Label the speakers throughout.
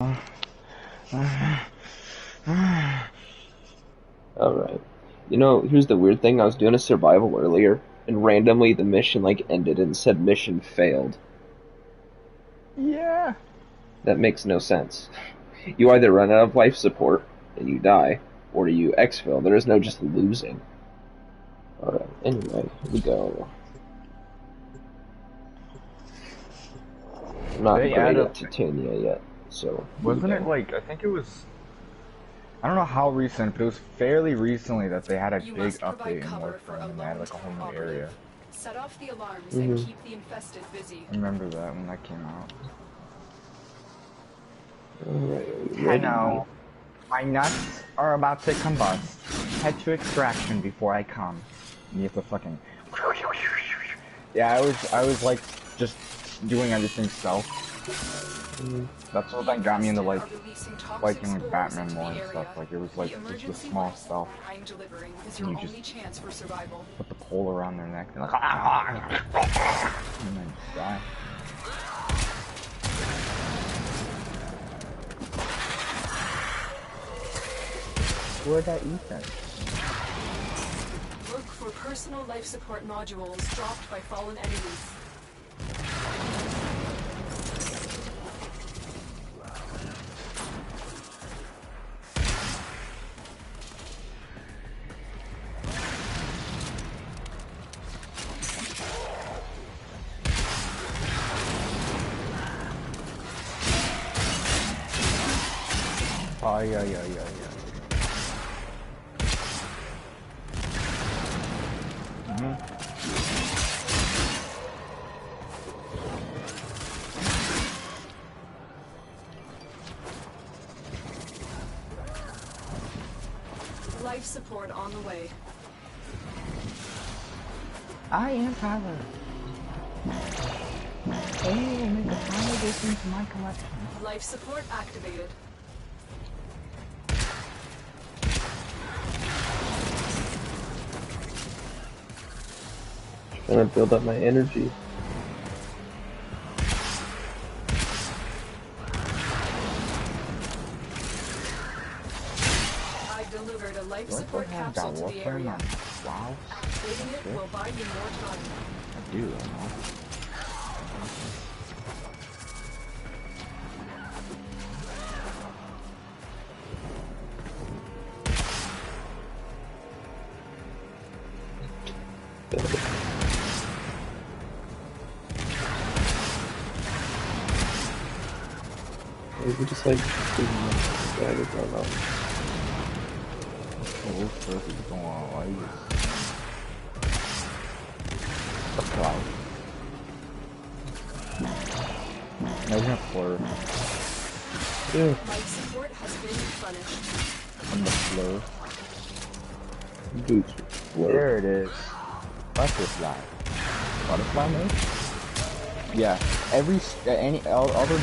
Speaker 1: Alright. Here's the weird thing. I was doing a survival earlier, and randomly the mission, ended and said mission failed.
Speaker 2: Yeah.
Speaker 1: That makes no sense. You either run out of life support, and you die, or you exfil. There is no just losing. Alright, anyway, here we go. I'm not
Speaker 2: They
Speaker 1: great
Speaker 2: added,
Speaker 1: at Titania yet, so...
Speaker 2: wasn't it like, I think it was, I don't know how recent, but it was fairly recently that they had a big update in Warframe and they had like a whole new area.
Speaker 3: Set off the alarms and keep the infested busy.
Speaker 2: I remember that when that came out.
Speaker 1: Alright,
Speaker 2: I know. My nuts are about to combust. Head to extraction before I come. And you have to fucking... Yeah, I was like, just doing everything stealth. That's what that got me into liking like Batman more and stuff. Like it was like just the small stuff. And you just put the pole around their neck and like and then die. Where'd that Ethan?
Speaker 3: Look for personal life support modules dropped by fallen enemies.
Speaker 2: Oh, yeah.
Speaker 3: Life support on the way.
Speaker 2: I am Tyler. Oh, make a final addition to my collection.
Speaker 3: Life support activated.
Speaker 1: Trying to build up my energy.
Speaker 3: I delivered a life support capsule to the area.
Speaker 2: Wow.
Speaker 3: Activating it will buy you more time.
Speaker 2: I do, I know.
Speaker 1: Maybe just like drag it down out.
Speaker 2: Oh, first is going on like a cloud. Imagine a flare.
Speaker 1: Yeah.
Speaker 3: Life support has been replenished.
Speaker 2: On the floor.
Speaker 1: Boots.
Speaker 2: There it is. Butterfly. Butterfly mode? Yeah. Any other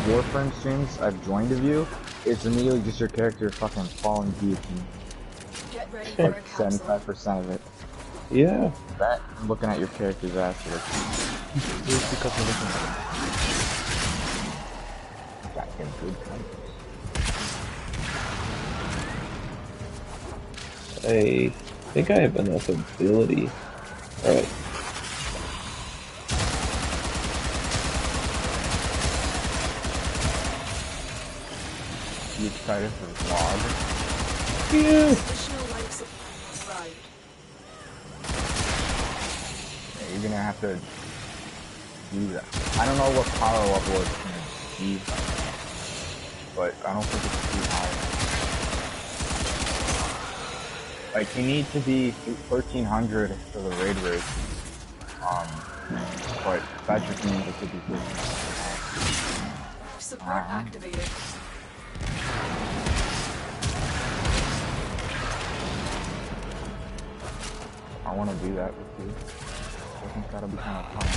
Speaker 2: Warframe streams I've joined of you, it's immediately just your character fucking falling guillotine.
Speaker 3: Get ready for a
Speaker 2: Like
Speaker 3: capsule.
Speaker 2: 75% of it.
Speaker 1: Yeah.
Speaker 2: That, looking at your character's ass, it's because you're looking at it. Got him good time.
Speaker 1: I think I have enough ability. Alright.
Speaker 2: You excited for the vlog?
Speaker 1: Yeah.
Speaker 3: Additional life support arrived.
Speaker 2: Yeah, you're gonna have to do that. I don't know what power level it's gonna be, but I don't think it's too high. Like, you need to be 1300 for the raid rate. But that just means it could be 1300.
Speaker 3: Support activated.
Speaker 2: I want to do that with you. I think that'll be kind of fun.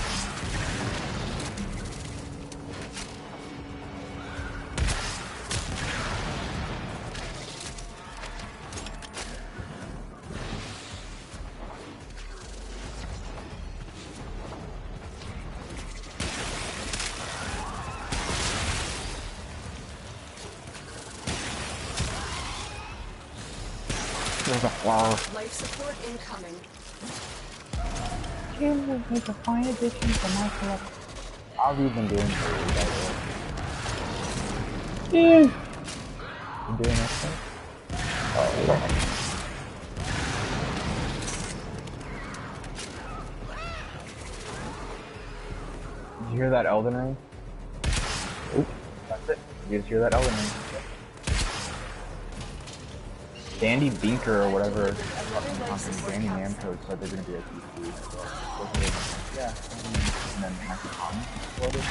Speaker 2: There's a flower.
Speaker 3: Life support incoming.
Speaker 2: You will make a fine addition to my collection. How have you been doing for you guys?
Speaker 1: Yeah.
Speaker 2: You doing okay? Oh, sorry. Did you hear that Elden Ring? Oop, that's it. You just hear that Elden Ring. Dandy Binker or whatever, fucking Danny Namco said they're gonna be at PC. So, yeah. And then Michael Thomas exploded.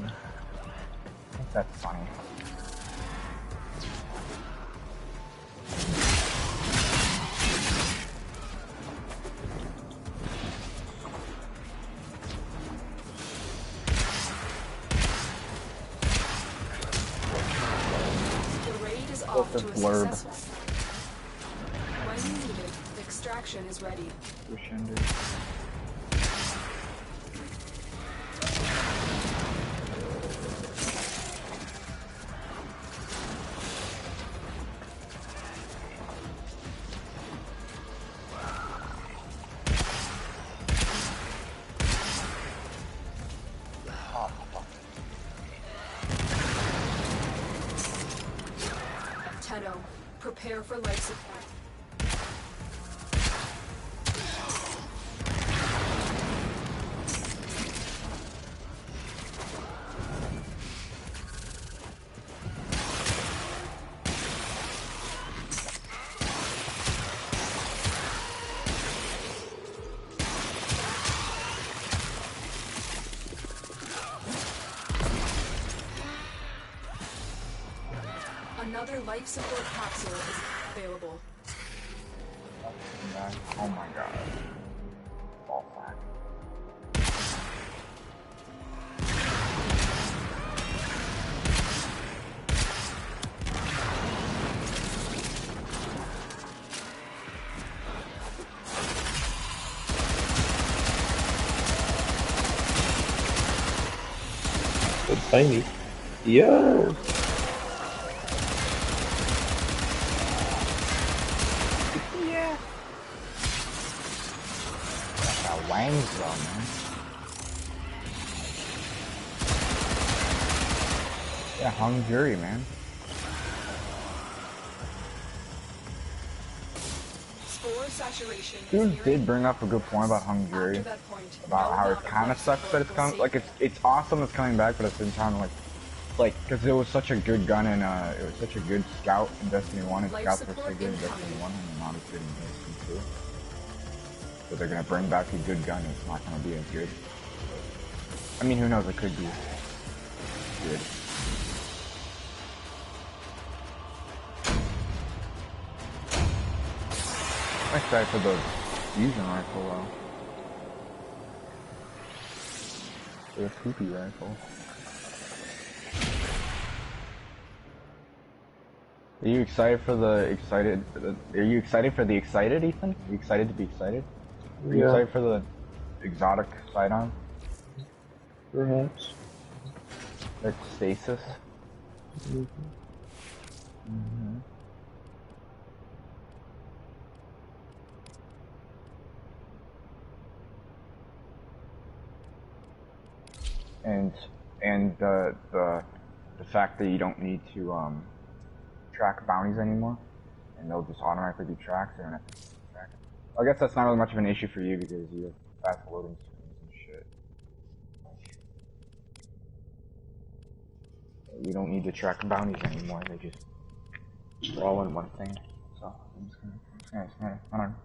Speaker 2: I think that's funny.
Speaker 3: Off to a
Speaker 2: blurb.
Speaker 3: successful. When needed, extraction is ready. Tenno, prepare for life support. Another life support capsule is available.
Speaker 2: Oh my god. Ball sack.
Speaker 1: It's tiny. Yo!
Speaker 2: Wangs though, man. Yeah, hung jury, man.
Speaker 3: Spore saturation.
Speaker 2: Dude did bring up a good point about hung jury, about how it kind of sucks that it's coming. Like it's awesome it's coming back, but at the same time, like because it was such a good gun and it was such a good scout in Destiny 1, and scouts were so good in Destiny 1, and not as good in Destiny 2. So they're gonna bring back a good gun, and it's not gonna be as good. I mean, who knows? It could be good. I'm excited for the fusion rifle, though. For the poopy rifle. Are you excited for the excited? Are you excited for the excited, Ethan? Are you excited to be excited? Are you excited for the exotic sidearm?
Speaker 1: Perhaps.
Speaker 2: Like stasis?
Speaker 1: Mm-hmm.
Speaker 2: Mm-hmm. And the fact that you don't need to track bounties anymore, and they'll just automatically be tracked. So you don't have to track it. I guess that's not really much of an issue for you because you have fast loading screens and shit. You don't need to track bounties anymore. They just all in one thing. So I'm just gonna I don't know.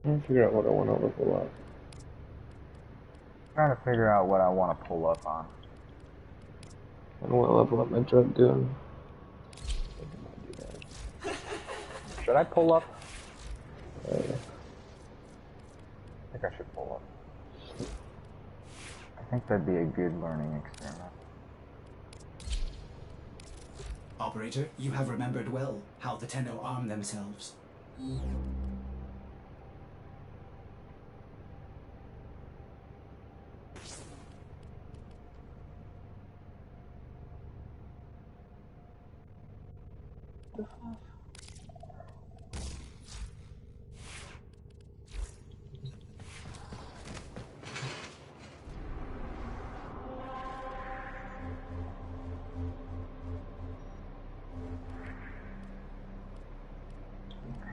Speaker 1: I'm trying to figure out what I want to level up.
Speaker 2: Trying to figure out what I want to pull up on.
Speaker 1: I want to level up my drug gun.
Speaker 2: Should I pull up?
Speaker 1: Yeah.
Speaker 2: I think I should pull up. I think that'd be a good learning experiment.
Speaker 4: operator. You have remembered well how the Tenno arm themselves.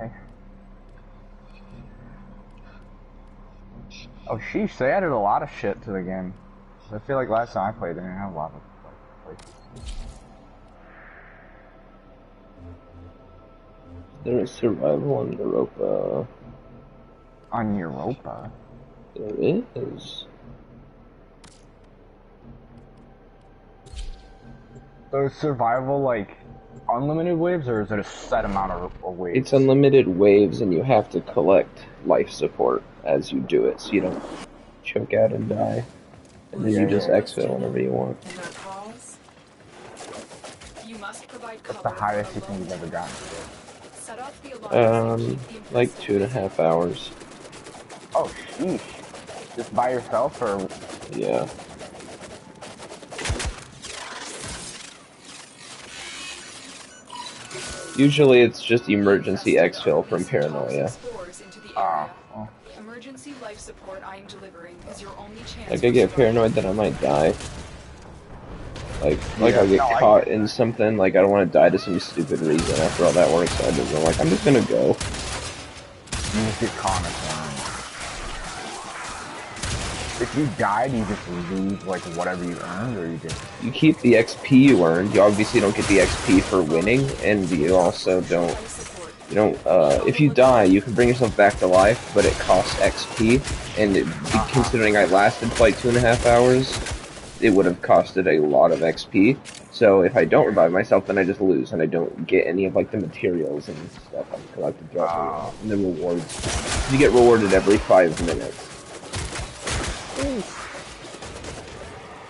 Speaker 2: Okay. Oh sheesh, they added a lot of shit to the game. I feel like last time I played it didn't have a lot of like, places.
Speaker 1: There is survival on Europa.
Speaker 2: On Europa?
Speaker 1: There is.
Speaker 2: So is survival like unlimited waves, or is it a set amount of waves?
Speaker 1: It's unlimited waves, and you have to collect life support as you do it, so you don't choke out and die. And then you just exfil whenever you want.
Speaker 3: And our calls? You must provide cover.
Speaker 2: What's the highest you think you've ever gotten?
Speaker 3: Set off the alarm and keep the
Speaker 1: Like 2.5 hours.
Speaker 2: Oh sheesh. Just by yourself, or?
Speaker 1: Yeah. Usually it's just emergency exfil from paranoia.
Speaker 3: spores into the
Speaker 2: Ah.
Speaker 3: area.
Speaker 2: Oh.
Speaker 3: Emergency life support I am delivering is your only chance.
Speaker 1: Like
Speaker 3: for
Speaker 1: I get
Speaker 3: survival.
Speaker 1: paranoid that I might die. Like
Speaker 2: Yeah,
Speaker 1: I'll get
Speaker 2: no, I
Speaker 1: caught
Speaker 2: get
Speaker 1: in something, like I don't want to die to some stupid reason after all that work, so I just, I'm like, I'm just gonna go.
Speaker 2: You just get caught in a corner. If you died, you just lose like whatever you earned, or you just.
Speaker 1: You keep the XP you earned, you obviously don't get the XP for winning, and you also don't,
Speaker 3: Life support.
Speaker 1: if you die, you can bring yourself back to life, but it costs XP, and considering I lasted for like 2.5 hours, it would have costed a lot of XP. So if I don't revive myself, then I just lose, and I don't get any of like the materials and stuff I've collected throughout the and the rewards. You get rewarded every 5 minutes.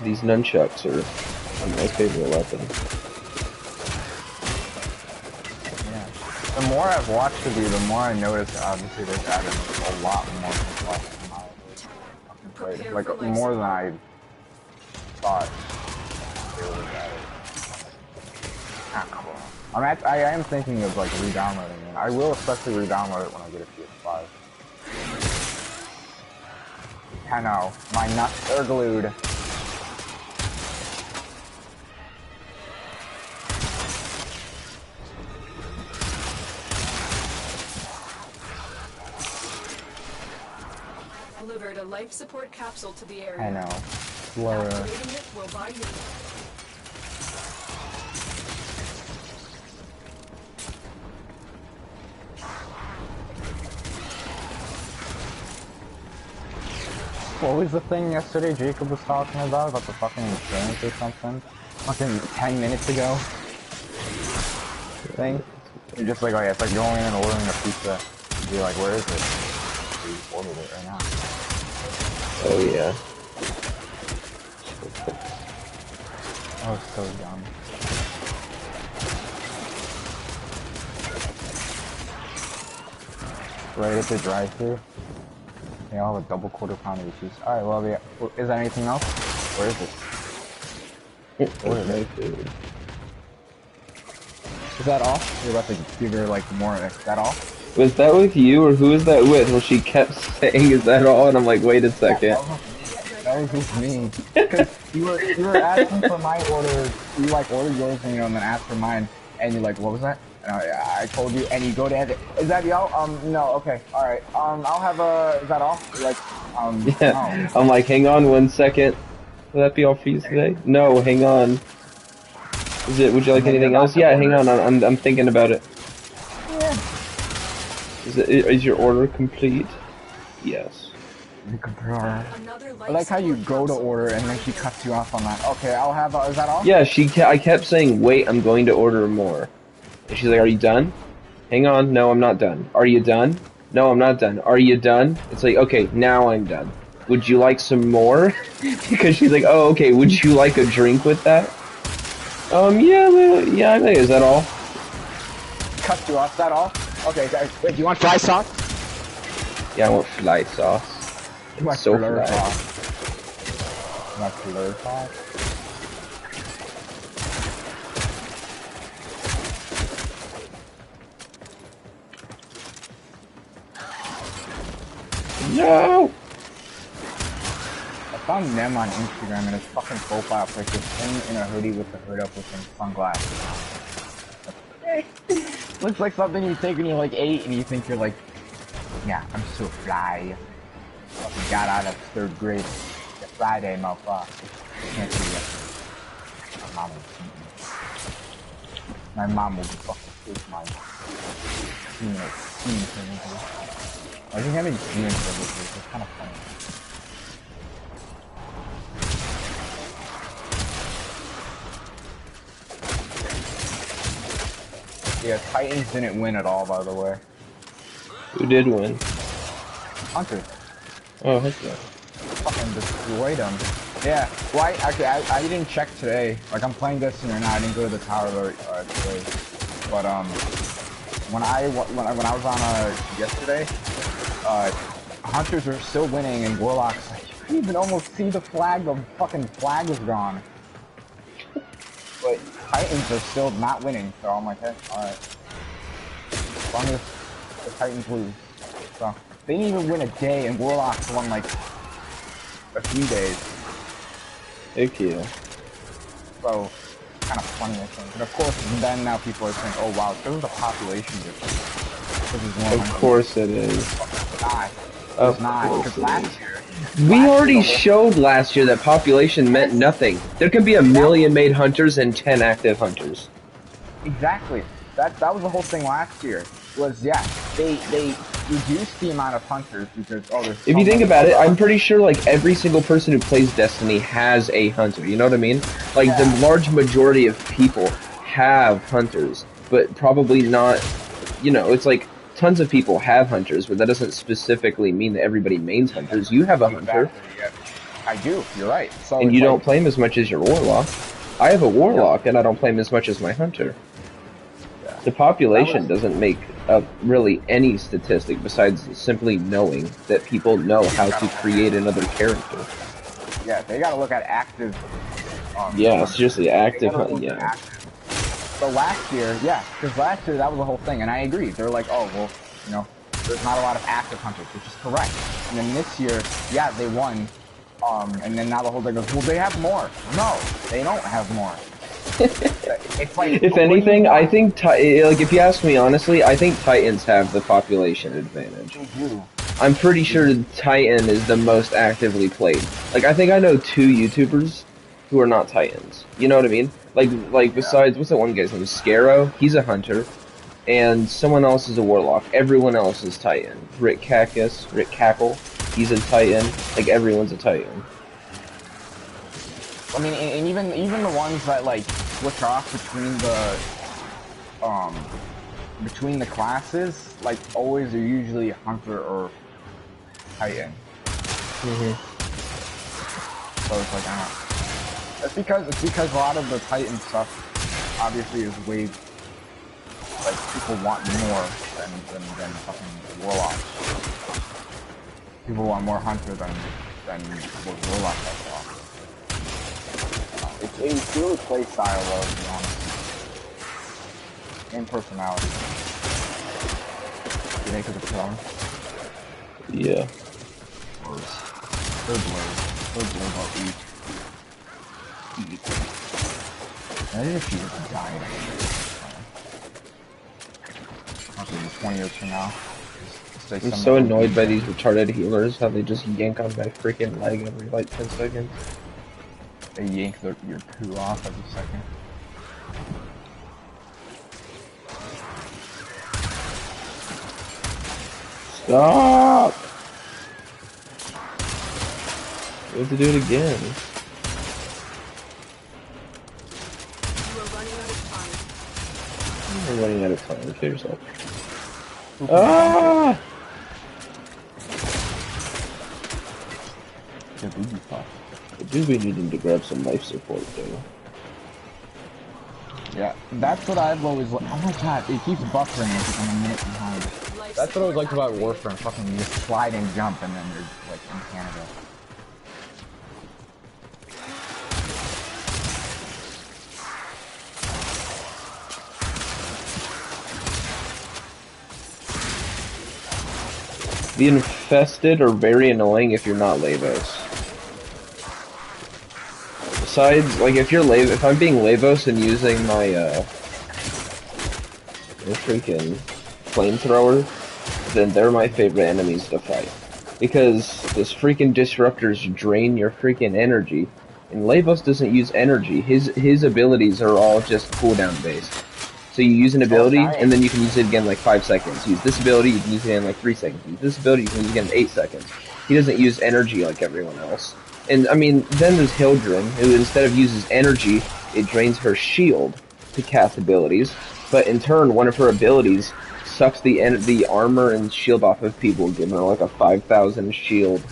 Speaker 1: These nunchucks are my favorite weapon.
Speaker 2: Yeah. The more I've watched of you, the more I notice obviously they've added a lot more than last time I played.
Speaker 3: Prepare
Speaker 2: Like
Speaker 3: for life
Speaker 2: more than
Speaker 3: support.
Speaker 2: I thought they would have added. Ah, cool. I am thinking of like re-downloading it. I will especially re-download it when I get a PS5. I know, my nuts are glued.
Speaker 3: Delivered a life support capsule to the area.
Speaker 2: I know. Laura.
Speaker 3: Activating it will buy you.
Speaker 2: What was the thing yesterday Jacob was talking about the fucking insurance or something? Fucking 10 minutes ago? Thing? You're just like, oh yeah, it's like going in and ordering a pizza. You'd be like, where is it? You ordered it right now.
Speaker 1: Oh yeah.
Speaker 2: Oh, it's so dumb. Right at the drive-thru. Yeah, I'll have a double quarter pounder with cheese. Alright, well, yeah. Is there anything else? Where is it?
Speaker 1: What is my food?
Speaker 2: Is that all? You're about to give her like more. Is that all?
Speaker 1: Was that with you, or who was that with? Well, she kept saying, "Is that all?" And I'm like, "Wait a second."
Speaker 2: That was just me. Because you were asking for my order. You like ordered yours, and and then asked for mine, and you're like, "What was that?" And I told you, and you go to edit. Is that y'all? No. Okay. All right. I'll have a. Is that all? You're like,
Speaker 1: Yeah.
Speaker 2: no.
Speaker 1: I'm like, hang on 1 second. Will that be all for you today? No, hang on. Would you like anything else? Yeah, hang on. I'm thinking about it.
Speaker 2: Yeah.
Speaker 1: Is your order complete? Yes.
Speaker 2: I like how you go to order and then she cuts you off on that. Okay, I'll have. Is that all?
Speaker 1: Yeah, I kept saying, wait, I'm going to order more. And she's like, are you done? Hang on. No, I'm not done. Are you done? No, I'm not done. Are you done? It's like, okay, now I'm done. Would you like some more? Because she's like, oh, okay, would you like a drink with that? Yeah, I think, is that all?
Speaker 2: Cut you off, is that all? Okay, guys, wait, do you want fry sauce?
Speaker 1: Yeah, I want fly sauce.
Speaker 2: You want
Speaker 1: So
Speaker 2: fleur
Speaker 1: fly.
Speaker 2: sauce? You want fleur sauce?
Speaker 1: No!
Speaker 2: I found Nem on Instagram and his fucking profile picture is him in a hoodie with the hood up with some sunglasses. Looks like something you take when you're like 8 and you think you're like, yeah, I'm so fly. Fucking got out of 3rd grade. It's Friday, motherfucker. Can't see it. My mom will fucking take my scene privileges. I think having scene privileges is kind of funny. Yeah, Titans didn't win at all, by the way.
Speaker 1: Who did win?
Speaker 2: Hunter
Speaker 1: Oh, heck yeah.
Speaker 2: fucking destroyed them. Yeah, well, I didn't check today. Like, I'm playing Destiny right now. I didn't go to the tower today. But when I was on yesterday, Hunters are still winning, and Warlocks, like, you can even almost see the flag. The fucking flag is gone. But Titans are still not winning, so I'm like, hey, alright. As long as the Titans lose. So, they didn't even win a day, and Warlocks won, like, a few days.
Speaker 1: Heck yeah.
Speaker 2: So, kind of funny, I think. And of course, then now people are saying, oh wow, this is a population difference. This is one
Speaker 1: Of course it is.
Speaker 2: It's not.
Speaker 1: Of
Speaker 2: It's not.
Speaker 1: course
Speaker 2: Because
Speaker 1: it
Speaker 2: last
Speaker 1: is.
Speaker 2: year...
Speaker 1: We
Speaker 2: last
Speaker 1: already
Speaker 2: year, the whole-
Speaker 1: showed last year that population meant nothing. There can be 1 million made hunters and 10 active hunters.
Speaker 2: Exactly. That was the whole thing last year. Was, yeah, they reduced the amount of hunters because, oh, there's
Speaker 1: If
Speaker 2: so
Speaker 1: you think
Speaker 2: many
Speaker 1: about it,
Speaker 2: other
Speaker 1: I'm pretty sure like every single person who plays Destiny has a hunter. You know what I mean? Like the large majority of people have hunters, but probably not. You know, it's like tons of people have hunters, but that doesn't specifically mean that everybody mains hunters. You have a hunter,
Speaker 2: Exactly, yeah. I do. You're right. So
Speaker 1: and
Speaker 2: it's
Speaker 1: you
Speaker 2: like,
Speaker 1: don't play him as much as your warlock. I have a warlock, and I don't play him as much as my hunter. The population doesn't make up really any statistic besides simply knowing that people know how to create another character.
Speaker 2: Yeah, they gotta look at active.
Speaker 1: Yeah, seriously, active
Speaker 2: They gotta
Speaker 1: hunt.
Speaker 2: look at
Speaker 1: Yeah.
Speaker 2: active. So last year, yeah, because last year that was the whole thing, and I agree. They're like, oh well, you know, there's not a lot of active hunters, which is correct. And then this year, yeah, they won. And then now the whole thing goes, well, they have more. No, they don't have more. It's like,
Speaker 1: If anything, I think like if you ask me honestly, I think Titans have the population advantage.
Speaker 2: they do.
Speaker 1: I'm pretty sure Titan is the most actively played. Like I think I know 2 YouTubers who are not Titans. You know what I mean? Like besides what's that one guy's name? Scarrow. He's a hunter, and someone else is a warlock. Everyone else is Titan. Rick Cackle. He's a Titan. Like everyone's a Titan.
Speaker 2: I mean, and even the ones that like switch off between the classes, like always are usually hunter or Titan.
Speaker 1: Mhm.
Speaker 2: So it's like, I don't know. It's because a lot of the Titan stuff obviously is way, like, people want more than fucking Warlock. People want more Hunter than what Warlock has to offer. It's really play style though, to be honest. And personality. You think of the throne?
Speaker 1: Yeah.
Speaker 2: Third blade. About each. Imagine if she was dying. Okay, 20 years from now.
Speaker 1: I'm so annoyed by these retarded healers, how they just yank on my freaking leg every like 10 seconds.
Speaker 2: They yank your poo off every second.
Speaker 1: Stop! We have to do it again.
Speaker 3: You are running out of time.
Speaker 1: We're running out of time. Kill yourself. Ah!
Speaker 2: The booby pop.
Speaker 1: I do be needing to grab some life support though.
Speaker 2: Yeah, that's what I've always. Oh my god, it keeps buffering as if I'm a minute behind. That's what I always liked about Warframe. Fucking you just slide and jump, and then you're like in Canada.
Speaker 1: The infested are very annoying if you're not Lavos. Besides, like if I'm being Lavos and using my freaking flamethrower, then they're my favorite enemies to fight. Because those freaking disruptors drain your freaking energy, and Lavos doesn't use energy. His abilities are all just cooldown based. So you use an ability, and then you can use it again in like 5 seconds. Use this ability, you can use it in like 3 seconds. Use this ability, you can use it again in 8 seconds. He doesn't use energy like everyone else. And I mean, then there's Hildren, who instead of uses energy, it drains her shield to cast abilities. But in turn, one of her abilities sucks the armor and shield off of people, giving her like a 5,000 shield,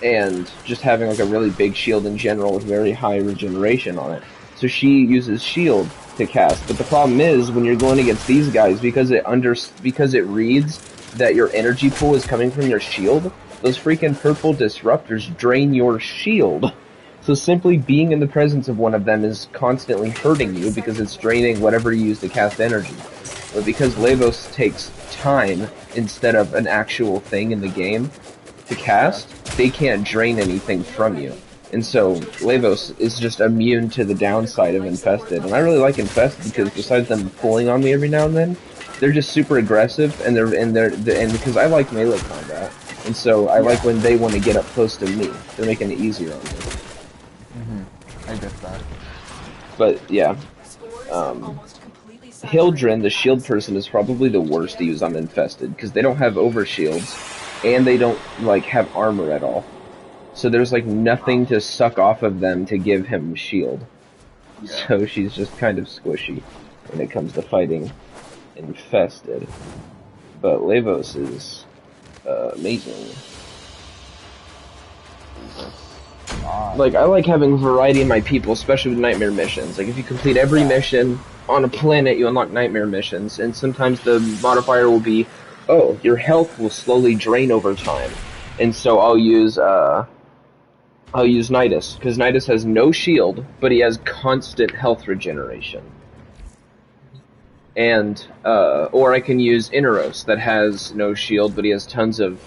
Speaker 1: and just having like a really big shield in general with very high regeneration on it. So she uses shield to cast. But the problem is when you're going against these guys, because it reads that your energy pool is coming from your shield, those freaking purple disruptors drain your shield. So simply being in the presence of one of them is constantly hurting you because it's draining whatever you use to cast energy. But because Lavos takes time instead of an actual thing in the game to cast, they can't drain anything from you. And so Lavos is just immune to the downside of Infested. And I really like Infested because besides them pulling on me every now and then, they're just super aggressive and because I like melee combat. And so I like when they want to get up close to me. They're making it easier on me.
Speaker 2: I get that.
Speaker 1: But yeah. Hildren, the shield person, is probably the worst to use on Infested because they don't have overshields and they don't like have armor at all. So there's like nothing to suck off of them to give him shield. So she's just kind of squishy when it comes to fighting Infested. But Lavos is amazing. Like, I like having variety in my people, especially with nightmare missions. Like, if you complete every mission on a planet, you unlock nightmare missions, and sometimes the modifier will be, oh, your health will slowly drain over time. And so I'll use Nidus, because Nidus has no shield, but he has constant health regeneration. And, or I can use Inaros, that has no shield, but he has tons of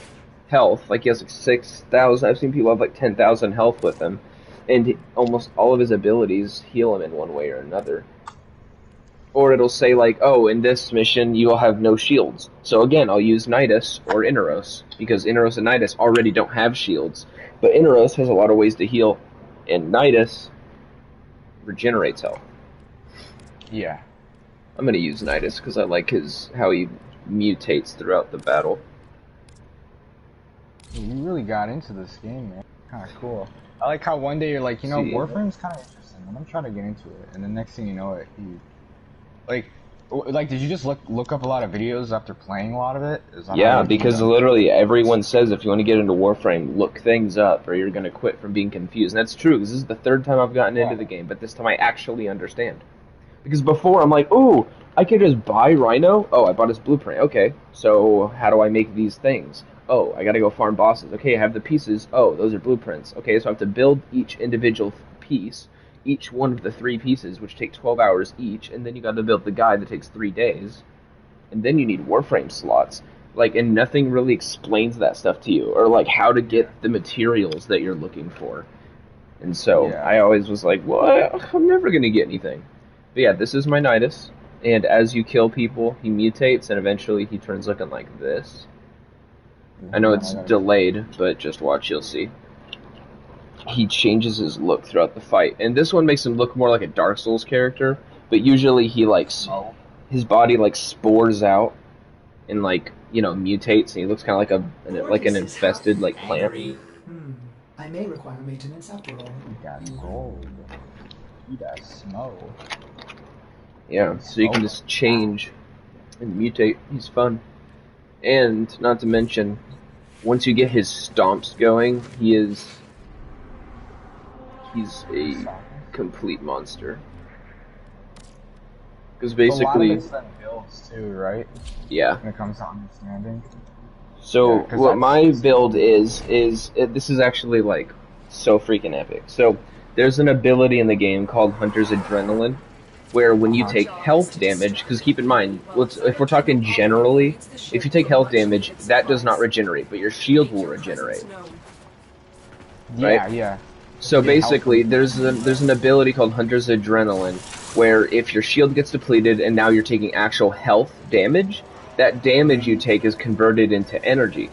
Speaker 1: health. Like, he has like 6,000, I've seen people have like 10,000 health with him. And almost all of his abilities heal him in one way or another. Or it'll say like, oh, in this mission you will have no shields. So again, I'll use Nidus or Inaros, because Inaros and Nidus already don't have shields. But Inaros has a lot of ways to heal, and Nidus regenerates health.
Speaker 2: Yeah.
Speaker 1: I'm gonna use Nidus because I like how he mutates throughout the battle.
Speaker 2: You really got into this game, man. Kind of cool. I like how one day you're like, you know, Warframe's kind of interesting. I'm gonna try to get into it, and the next thing you know, it you like, did you just look up a lot of videos after playing a lot of it?
Speaker 1: Yeah, because literally everyone says if you want to get into Warframe, look things up, or you're gonna quit from being confused. And that's true, because this is the third time I've gotten into the game, but this time I actually understand. Because before I'm like, ooh, I could just buy Rhino. Oh, I bought his blueprint. Okay, so how do I make these things? Oh, I gotta go farm bosses. Okay, I have the pieces. Oh, those are blueprints. Okay, so I have to build each individual piece, each one of the 3 pieces, which take 12 hours each, and then you gotta build the guide that takes 3 days. And then you need Warframe slots. Like, and nothing really explains that stuff to you, or like how to get the materials that you're looking for. And so I always was like, well, I'm never gonna get anything. But yeah, this is my Nidus, and as you kill people, he mutates, and eventually he turns looking like this. I know it's delayed, but just watch, you'll see. He changes his look throughout the fight, and this one makes him look more like a Dark Souls character, but usually he, like, his body, like, spores out and, like, you know, mutates, and he looks kind of like an infested, like, plant.
Speaker 4: I may require maintenance after all.
Speaker 2: You got gold. You got snow.
Speaker 1: Yeah, so you can just change and mutate. He's fun. And, not to mention, once you get his stomps going, He's a complete monster. Because
Speaker 2: A
Speaker 1: basically,
Speaker 2: lot of it's then builds too, right?
Speaker 1: yeah.
Speaker 2: When it comes to understanding.
Speaker 1: So
Speaker 2: Yeah, 'cause
Speaker 1: what
Speaker 2: that's-
Speaker 1: my build is this is actually like so freaking epic. So there's an ability in the game called Hunter's Adrenaline, where when you take health damage, because keep in mind, if we're talking generally, if you take health damage, that does not regenerate, but your shield will regenerate.
Speaker 2: Yeah,
Speaker 1: Right?
Speaker 2: yeah.
Speaker 1: So
Speaker 2: Get health
Speaker 1: basically,
Speaker 2: from-
Speaker 1: there's an ability called Hunter's Adrenaline, where if your shield gets depleted and now you're taking actual health damage, that damage you take is converted into energy.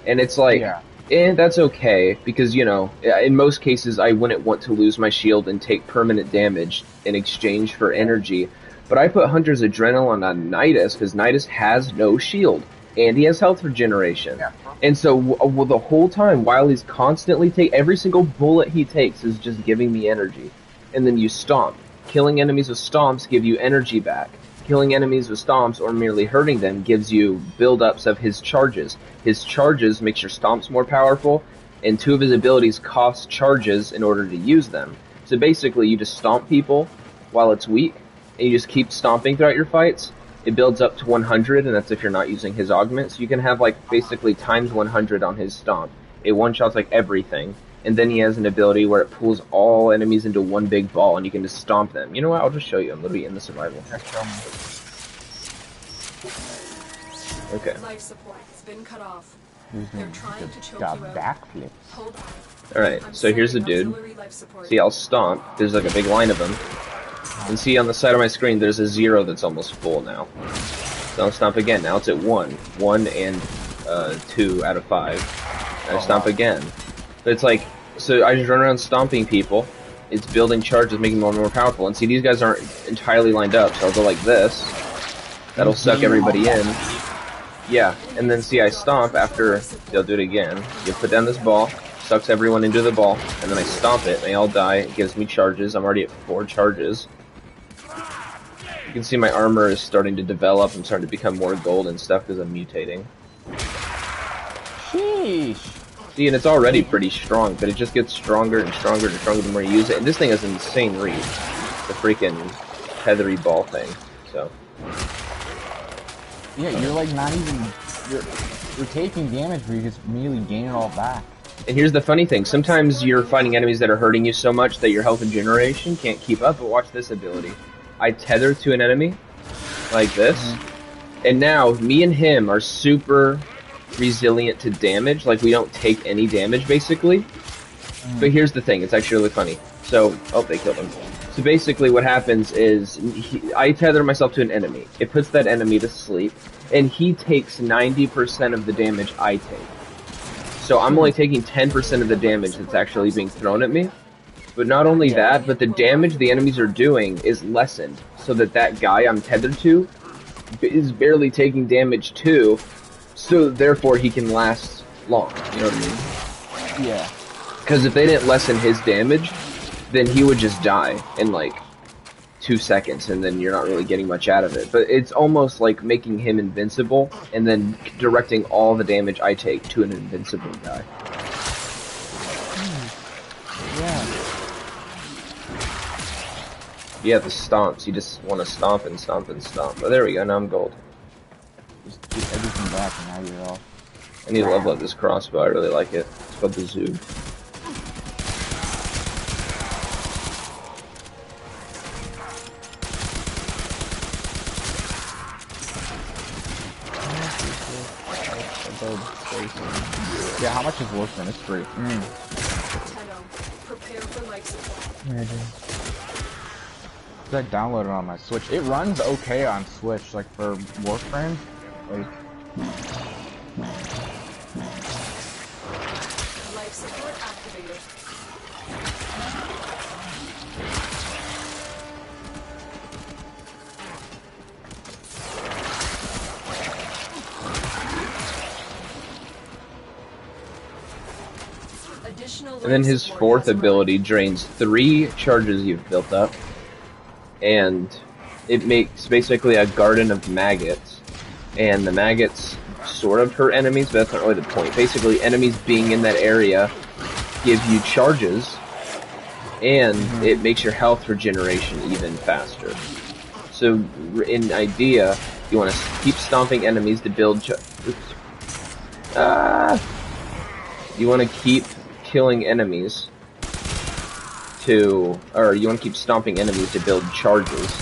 Speaker 1: And it's like,
Speaker 2: Yeah.
Speaker 1: that's okay, because, you know, in most cases I wouldn't want to lose my shield and take permanent damage in exchange for energy. But I put Hunter's Adrenaline on Nidus, because Nidus has no shield, and he has health regeneration.
Speaker 2: Yeah.
Speaker 1: And so the whole time, while he's constantly every single bullet he takes is just giving me energy. And then you stomp. Killing enemies with stomps give you energy back. Killing enemies with stomps or merely hurting them gives you build-ups of his charges. His charges makes your stomps more powerful, and 2 of his abilities cost charges in order to use them. So basically, you just stomp people while it's weak, and you just keep stomping throughout your fights. It builds up to 100, and that's if you're not using his augment. So you can have, like, basically times 100 on his stomp. It one-shots, like, everything. And then he has an ability where it pulls all enemies into one big ball, and you can just stomp them. You know what? I'll just show you. I'm literally in the survival. Okay.
Speaker 3: Life support has been cut off.
Speaker 2: Who's
Speaker 3: They're
Speaker 2: gonna
Speaker 3: trying to choke
Speaker 2: got
Speaker 3: you out.
Speaker 2: backflips?
Speaker 3: Hold on.
Speaker 1: Alright,
Speaker 3: I'm
Speaker 1: so here's the
Speaker 3: sending
Speaker 1: dude.
Speaker 3: auxiliary life support.
Speaker 1: See, I'll stomp. There's like a big line of them. And see on the side of my screen, there's a 0 that's almost full now. So I'll stomp again. Now it's at 1. 1 and 2 out of 5. And I stomp again. But it's like, so I just run around stomping people. It's building charges, making them more powerful. And see, these guys aren't entirely lined up, so I'll go like this. That'll suck everybody in. Yeah, and then see, I stomp after, they'll do it again. You put down this ball, sucks everyone into the ball, and then I stomp it, and they all die. It gives me charges. I'm already at 4 charges. You can see my armor is starting to develop. I'm starting to become more gold and stuff because I'm mutating.
Speaker 2: Sheesh.
Speaker 1: See, and it's already pretty strong, but it just gets stronger and stronger and stronger the more you use it. And this thing has insane reach. The freaking feathery ball thing. So.
Speaker 2: Yeah, you're like not even you're taking damage, but you just immediately gain it all back.
Speaker 1: And here's the funny thing, sometimes you're fighting enemies that are hurting you so much that your health and generation can't keep up, but watch this ability. I tether to an enemy, like this, and now me and him are super resilient to damage, like we don't take any damage basically. But here's the thing, it's actually really funny. So, oh, they killed him. So basically what happens is, I tether myself to an enemy. It puts that enemy to sleep, and he takes 90% of the damage I take. So I'm only taking 10% of the damage that's actually being thrown at me. But not only that, but the damage the enemies are doing is lessened, so that that guy I'm tethered to is barely taking damage too, so therefore he can last long, you know what I mean?
Speaker 2: Yeah.
Speaker 1: Because if they didn't lessen his damage, then he would just die in like 2 seconds, and then you're not really getting much out of it. But it's almost like making him invincible, and then directing all the damage I take to an invincible guy.
Speaker 2: Yeah.
Speaker 1: Yeah, the stomps. You just want to stomp and stomp and stomp. Oh, there we go. Now I'm gold.
Speaker 2: Just get everything back and now you're all.
Speaker 1: I need to level up this crossbow. I really like it. It's called the Zoo.
Speaker 2: Yeah, how much is Wolfman? It's free.
Speaker 3: Tenno, prepare for life support.
Speaker 2: I downloaded it on my Switch. It runs okay on Switch, like for Warframe. Like,
Speaker 3: Life support activated. Additional
Speaker 1: And then
Speaker 3: life
Speaker 1: his
Speaker 3: support
Speaker 1: 4th
Speaker 3: has arrived.
Speaker 1: ability drains 3 charges you've built up. And it makes basically a garden of maggots. And the maggots sort of hurt enemies, but that's not really the point. Basically, enemies being in that area give you charges, and it makes your health regeneration even faster. So, in idea, you want to keep stomping enemies to build. You want to keep killing enemies or you want to keep stomping enemies to build charges.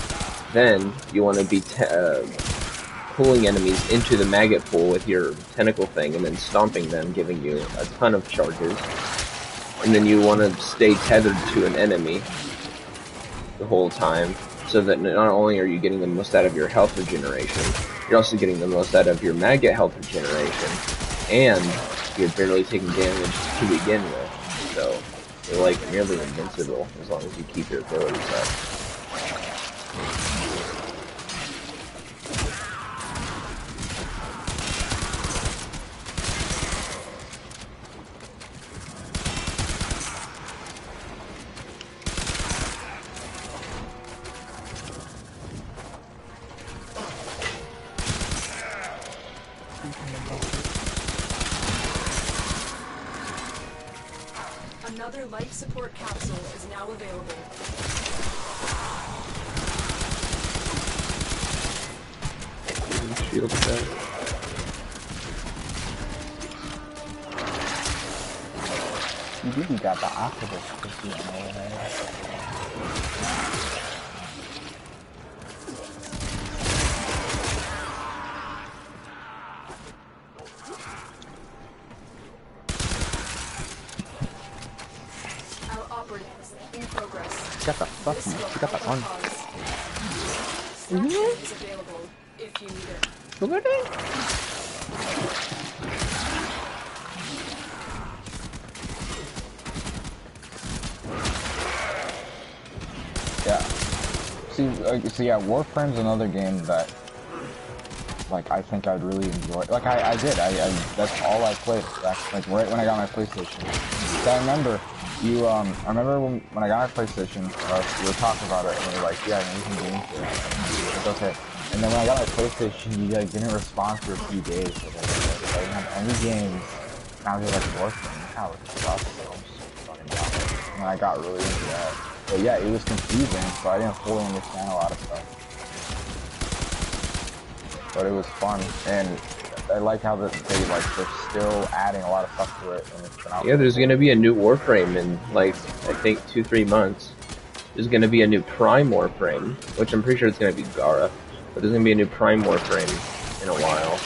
Speaker 1: Then you want to be pulling enemies into the maggot pool with your tentacle thing, and then stomping them, giving you a ton of charges. And then you want to stay tethered to an enemy the whole time, so that not only are you getting the most out of your health regeneration, you're also getting the most out of your maggot health regeneration, and you're barely taking damage to begin with. So you're like nearly invincible as long as you keep your abilities up.
Speaker 3: Another life support capsule is now available.
Speaker 1: Shield set.
Speaker 2: You really got the octopus pussy on over there.
Speaker 3: Our operatives in progress.
Speaker 2: She got the fucking, she got the on.
Speaker 3: Extraction is available if you need it.
Speaker 2: Look at it. Yeah. See, yeah, Warframe's another game that, like, I think I'd really enjoy. Like, I did. That's all I played. That's, like, right when I got my PlayStation. So I remember, I remember when I got my PlayStation, we were talking about it, and we were like, yeah, we can game for it. It's okay. And then when I got my PlayStation, you like didn't respond for a few days. So I didn't have any games. Now you're like Warframe. How it's and I got really into that. But yeah, it was confusing, so I didn't fully understand a lot of stuff. But it was fun, and I like how they're still adding a lot of stuff to it. And it's been out
Speaker 1: Yeah, there's gonna be a new Warframe in like I think 2-3 months. There's gonna be a new Prime Warframe, which I'm pretty sure it's gonna be Gara, but there's gonna be a new Prime Warframe in a while.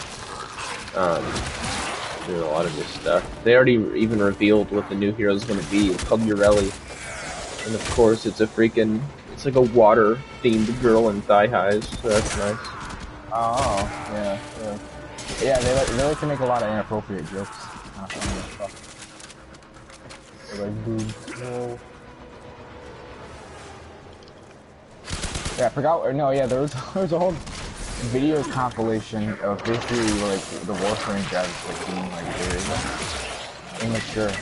Speaker 1: There's a lot of new stuff. They already even revealed what the new hero is gonna be. It's called Ureli, and of course it's like a water-themed girl in thigh highs, so that's nice.
Speaker 2: Oh, yeah. Yeah, they like to make a lot of inappropriate jokes. They're like, dude, no. Yeah, I forgot. No, yeah, there was a whole video compilation of basically like the Warframe devs like being like very immature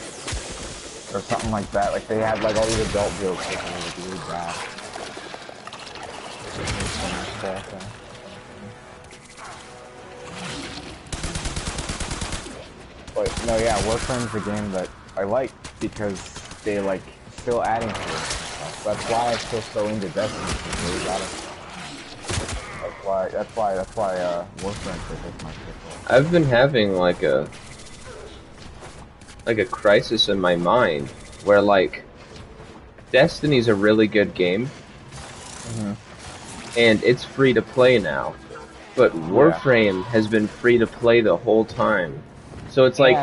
Speaker 2: or something like that. Like they had like all these adult jokes that were like really bad. But no, yeah, Warframe's a game that I like because they like still adding to it. That's why I'm still so into Destiny. That's why Warframe is my favorite.
Speaker 1: I've been having like a crisis in my mind where like Destiny's a really good game, and it's free to play now, but Warframe has been free to play the whole time. So it's like,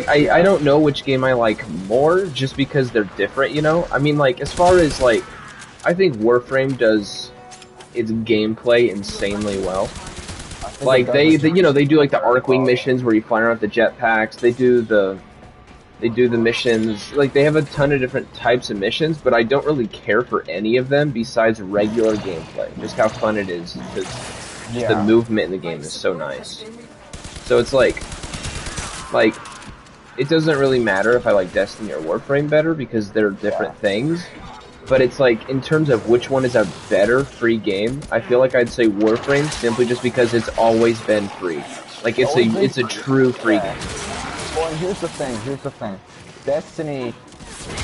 Speaker 1: I don't know which game I like more, just because they're different, you know? I mean, like, as far as, like, I think Warframe does its gameplay insanely well. Like, they do, like, the Arcwing missions where you fly around with the jetpacks, they do the missions, like, they have a ton of different types of missions, but I don't really care for any of them besides regular gameplay, just how fun it is, because the movement in the game is so nice. So it's like, it doesn't really matter if I like Destiny or Warframe better because they're different things, but it's like, in terms of which one is a better free game, I feel like I'd say Warframe simply just because it's always been free. Like, it's a true free game.
Speaker 2: Well, and here's the thing. Destiny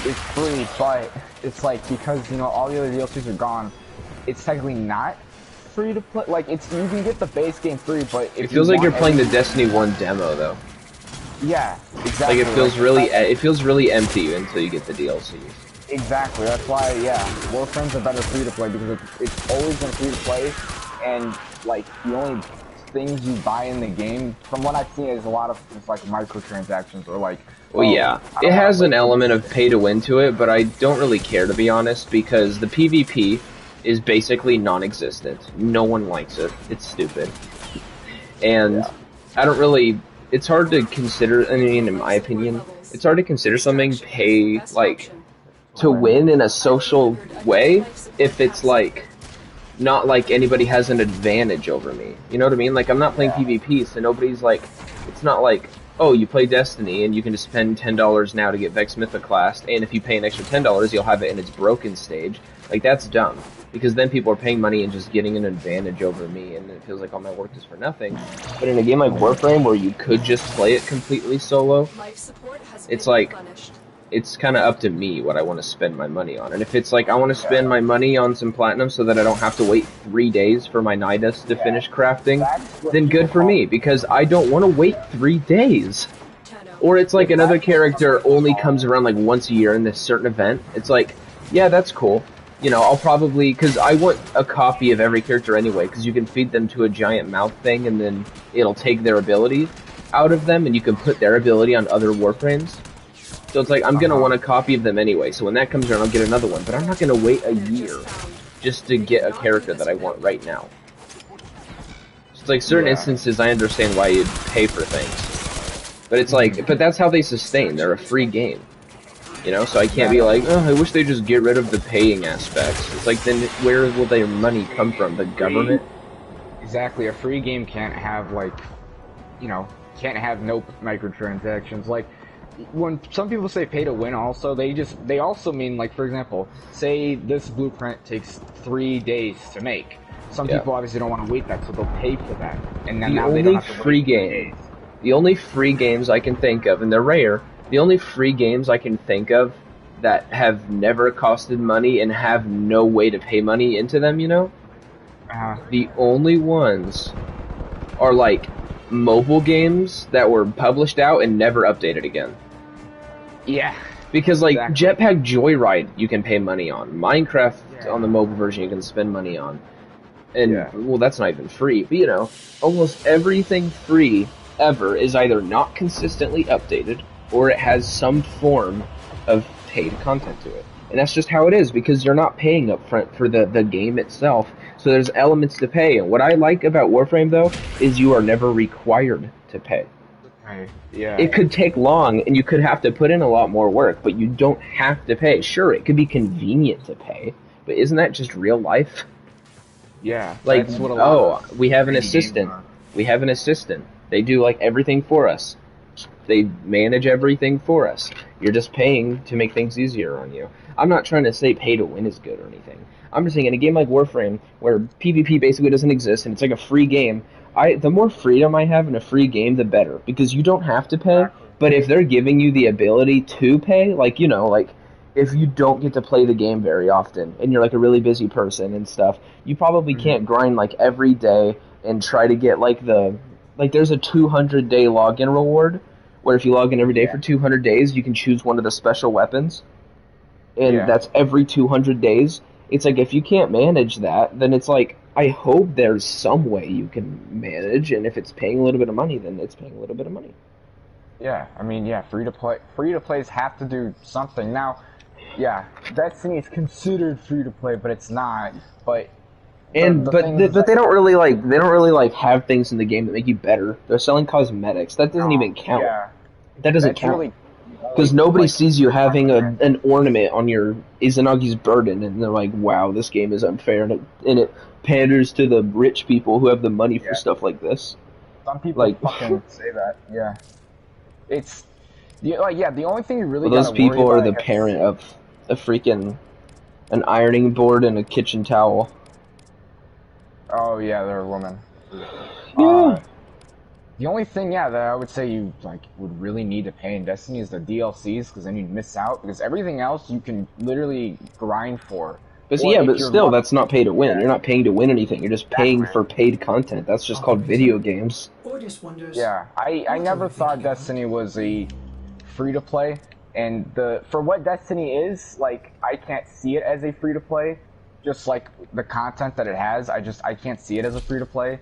Speaker 2: it's free, but it's like because you know all the other DLCs are gone, it's technically not free to play. Like it's you can get the base game free, but if
Speaker 1: It feels like you're playing the
Speaker 2: everything-
Speaker 1: Destiny 1 demo though.
Speaker 2: Yeah, exactly.
Speaker 1: Like it feels really empty until you get the DLC.
Speaker 2: Exactly. That's why, yeah, Warframe's a better free to play because it's always been free to play, and like the only things you buy in the game, from what I've seen, is a lot of just like microtransactions or like.
Speaker 1: Well, yeah, it has an element of pay to win to it, but I don't really care to be honest because the PvP is basically non-existent. No one likes it. It's stupid, and I don't really. It's hard to consider. I mean, in my opinion, it's hard to consider something pay like to win in a social way if it's like not like anybody has an advantage over me. You know what I mean? Like I'm not playing PvP, so nobody's like. It's not like, oh, you play Destiny and you can just spend $10 now to get Vex Mythoclast, and if you pay an extra $10, you'll have it in its broken stage. Like that's dumb. Because then people are paying money and just getting an advantage over me, and it feels like all my work is for nothing. But in a game like Warframe, where you could just play it completely solo,
Speaker 3: Life support has
Speaker 1: it's
Speaker 3: been
Speaker 1: like,
Speaker 3: replenished.
Speaker 1: it's kind of up to me what I want to spend my money on. And if it's like, I want to spend my money on some platinum so that I don't have to wait 3 days for my Nidus to finish crafting, then good for me, because I don't want to wait 3 days. Or it's like another character only comes around like once a year in this certain event. It's like, yeah, that's cool. You know, I'll probably, because I want a copy of every character anyway, because you can feed them to a giant mouth thing, and then it'll take their ability out of them, and you can put their ability on other Warframes. So it's like, I'm going to want a copy of them anyway, so when that comes around, I'll get another one. But I'm not going to wait a year just to get a character that I want right now. So it's like, certain instances, I understand why you'd pay for things. But it's like, but that's how they sustain. They're a free game. You know, so I can't be like, oh, I wish they just get rid of the paying aspects. It's like, then where will their money come from? The government?
Speaker 2: Exactly. A free game can't have like, you know, can't have no microtransactions. Like, when some people say pay to win, also they also mean like, for example, say this blueprint takes 3 days to make. Some people obviously don't want to wait that, so they'll pay for that, and then now they don't have to
Speaker 1: free
Speaker 2: wait 3 days.
Speaker 1: The only free games I can think of, and they're rare. The only free games I can think of that have never costed money and have no way to pay money into them, you know? The only ones are like mobile games that were published out and never updated again.
Speaker 2: Yeah.
Speaker 1: Because like Jetpack Joyride you can pay money on. Minecraft on the mobile version you can spend money on. And well, that's not even free, but you know, almost everything free ever is either not consistently updated or it has some form of paid content to it. And that's just how it is, because you're not paying up front for the game itself, so there's elements to pay. And what I like about Warframe, though, is you are never required to pay.
Speaker 2: Yeah.
Speaker 1: It could take long, and you could have to put in a lot more work, but you don't have to pay. Sure, it could be convenient to pay, but isn't that just real life?
Speaker 2: Yeah.
Speaker 1: Like,
Speaker 2: that's what a lot of
Speaker 1: we have an assistant. We have an assistant. They do, like, everything for us. They manage everything for us. You're just paying to make things easier on you. I'm not trying to say pay to win is good or anything. I'm just saying in a game like Warframe, where PvP basically doesn't exist and it's like a free game, the more freedom I have in a free game, the better. Because you don't have to pay, but if they're giving you the ability to pay, like, you know, like, if you don't get to play the game very often, and you're like a really busy person and stuff, you probably can't grind like every day and try to get like there's a 200-day login reward, where if you log in every day for 200 days, you can choose one of the special weapons. And that's every 200 days. It's like, if you can't manage that, then it's like, I hope there's some way you can manage, and if it's paying a little bit of money, then it's paying a little bit of money.
Speaker 2: Yeah, I mean, free to plays have to do something. Now, Destiny is considered free to play, but it's not. But they don't really like have things in the game that make you better. They're selling cosmetics. That doesn't even count. Yeah.
Speaker 1: That doesn't count. Because nobody sees you having an ornament on your Izanagi's burden, and they're like, wow, this game is unfair, and it panders to the rich people who have the money for stuff like this.
Speaker 2: Some people fucking say that, It's, the only thing you really
Speaker 1: those people are the parent of a freaking, an ironing board and a kitchen towel.
Speaker 2: Oh, yeah, they're a woman.
Speaker 1: Yeah.
Speaker 2: The only thing, yeah, that I would say you like would really need to pay in Destiny is the DLCs, because then you'd miss out. Because everything else you can literally grind for.
Speaker 1: But
Speaker 2: Or
Speaker 1: yeah,
Speaker 2: if
Speaker 1: but
Speaker 2: you're
Speaker 1: still,
Speaker 2: lucky,
Speaker 1: that's not pay to win.
Speaker 2: yeah,
Speaker 1: You're not paying to win anything. You're just paying
Speaker 2: exactly.
Speaker 1: for paid content. That's just called video games.
Speaker 4: Ordis wonders.
Speaker 2: Yeah, I
Speaker 4: what
Speaker 2: never
Speaker 4: are we
Speaker 2: thought
Speaker 4: thinking about?
Speaker 2: Destiny was a free to play, and for what Destiny is, like I can't see it as a free to play. Just like the content that it has, I can't see it as a free to play.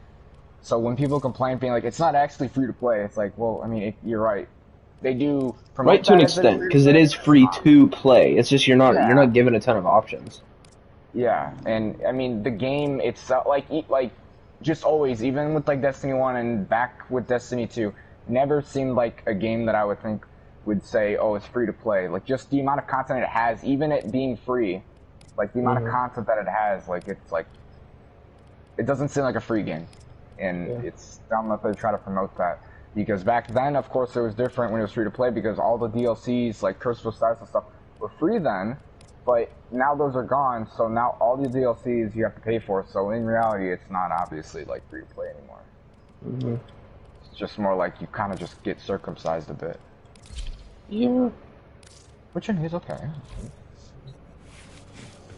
Speaker 2: So when people complain, being like, it's not actually free to play, it's like, well, I mean, you're right. They do promote
Speaker 1: Right, to an
Speaker 2: that as a
Speaker 1: extent, because it
Speaker 2: free-to-play.
Speaker 1: is free to play. It's just you're
Speaker 2: Yeah,
Speaker 1: not given a ton of options.
Speaker 2: yeah, and I mean the game itself, like just always, even with like Destiny 1 and back with Destiny 2, never seemed like a game that I would think would say, oh, it's free to play. Like just the amount of content it has, even it being free, like the amount of content that it has, like it's like it doesn't seem like a free game. And it's dumb that they try to promote that, because back then, of course, it was different when it was free to play, because all the DLCs like Curse of Osiris and stuff were free then, but now those are gone, so now all the DLCs you have to pay for. So in reality, it's not obviously like free to play anymore. It's just more like you kind of just get circumcised a bit,
Speaker 1: Yeah.
Speaker 2: which in is okay.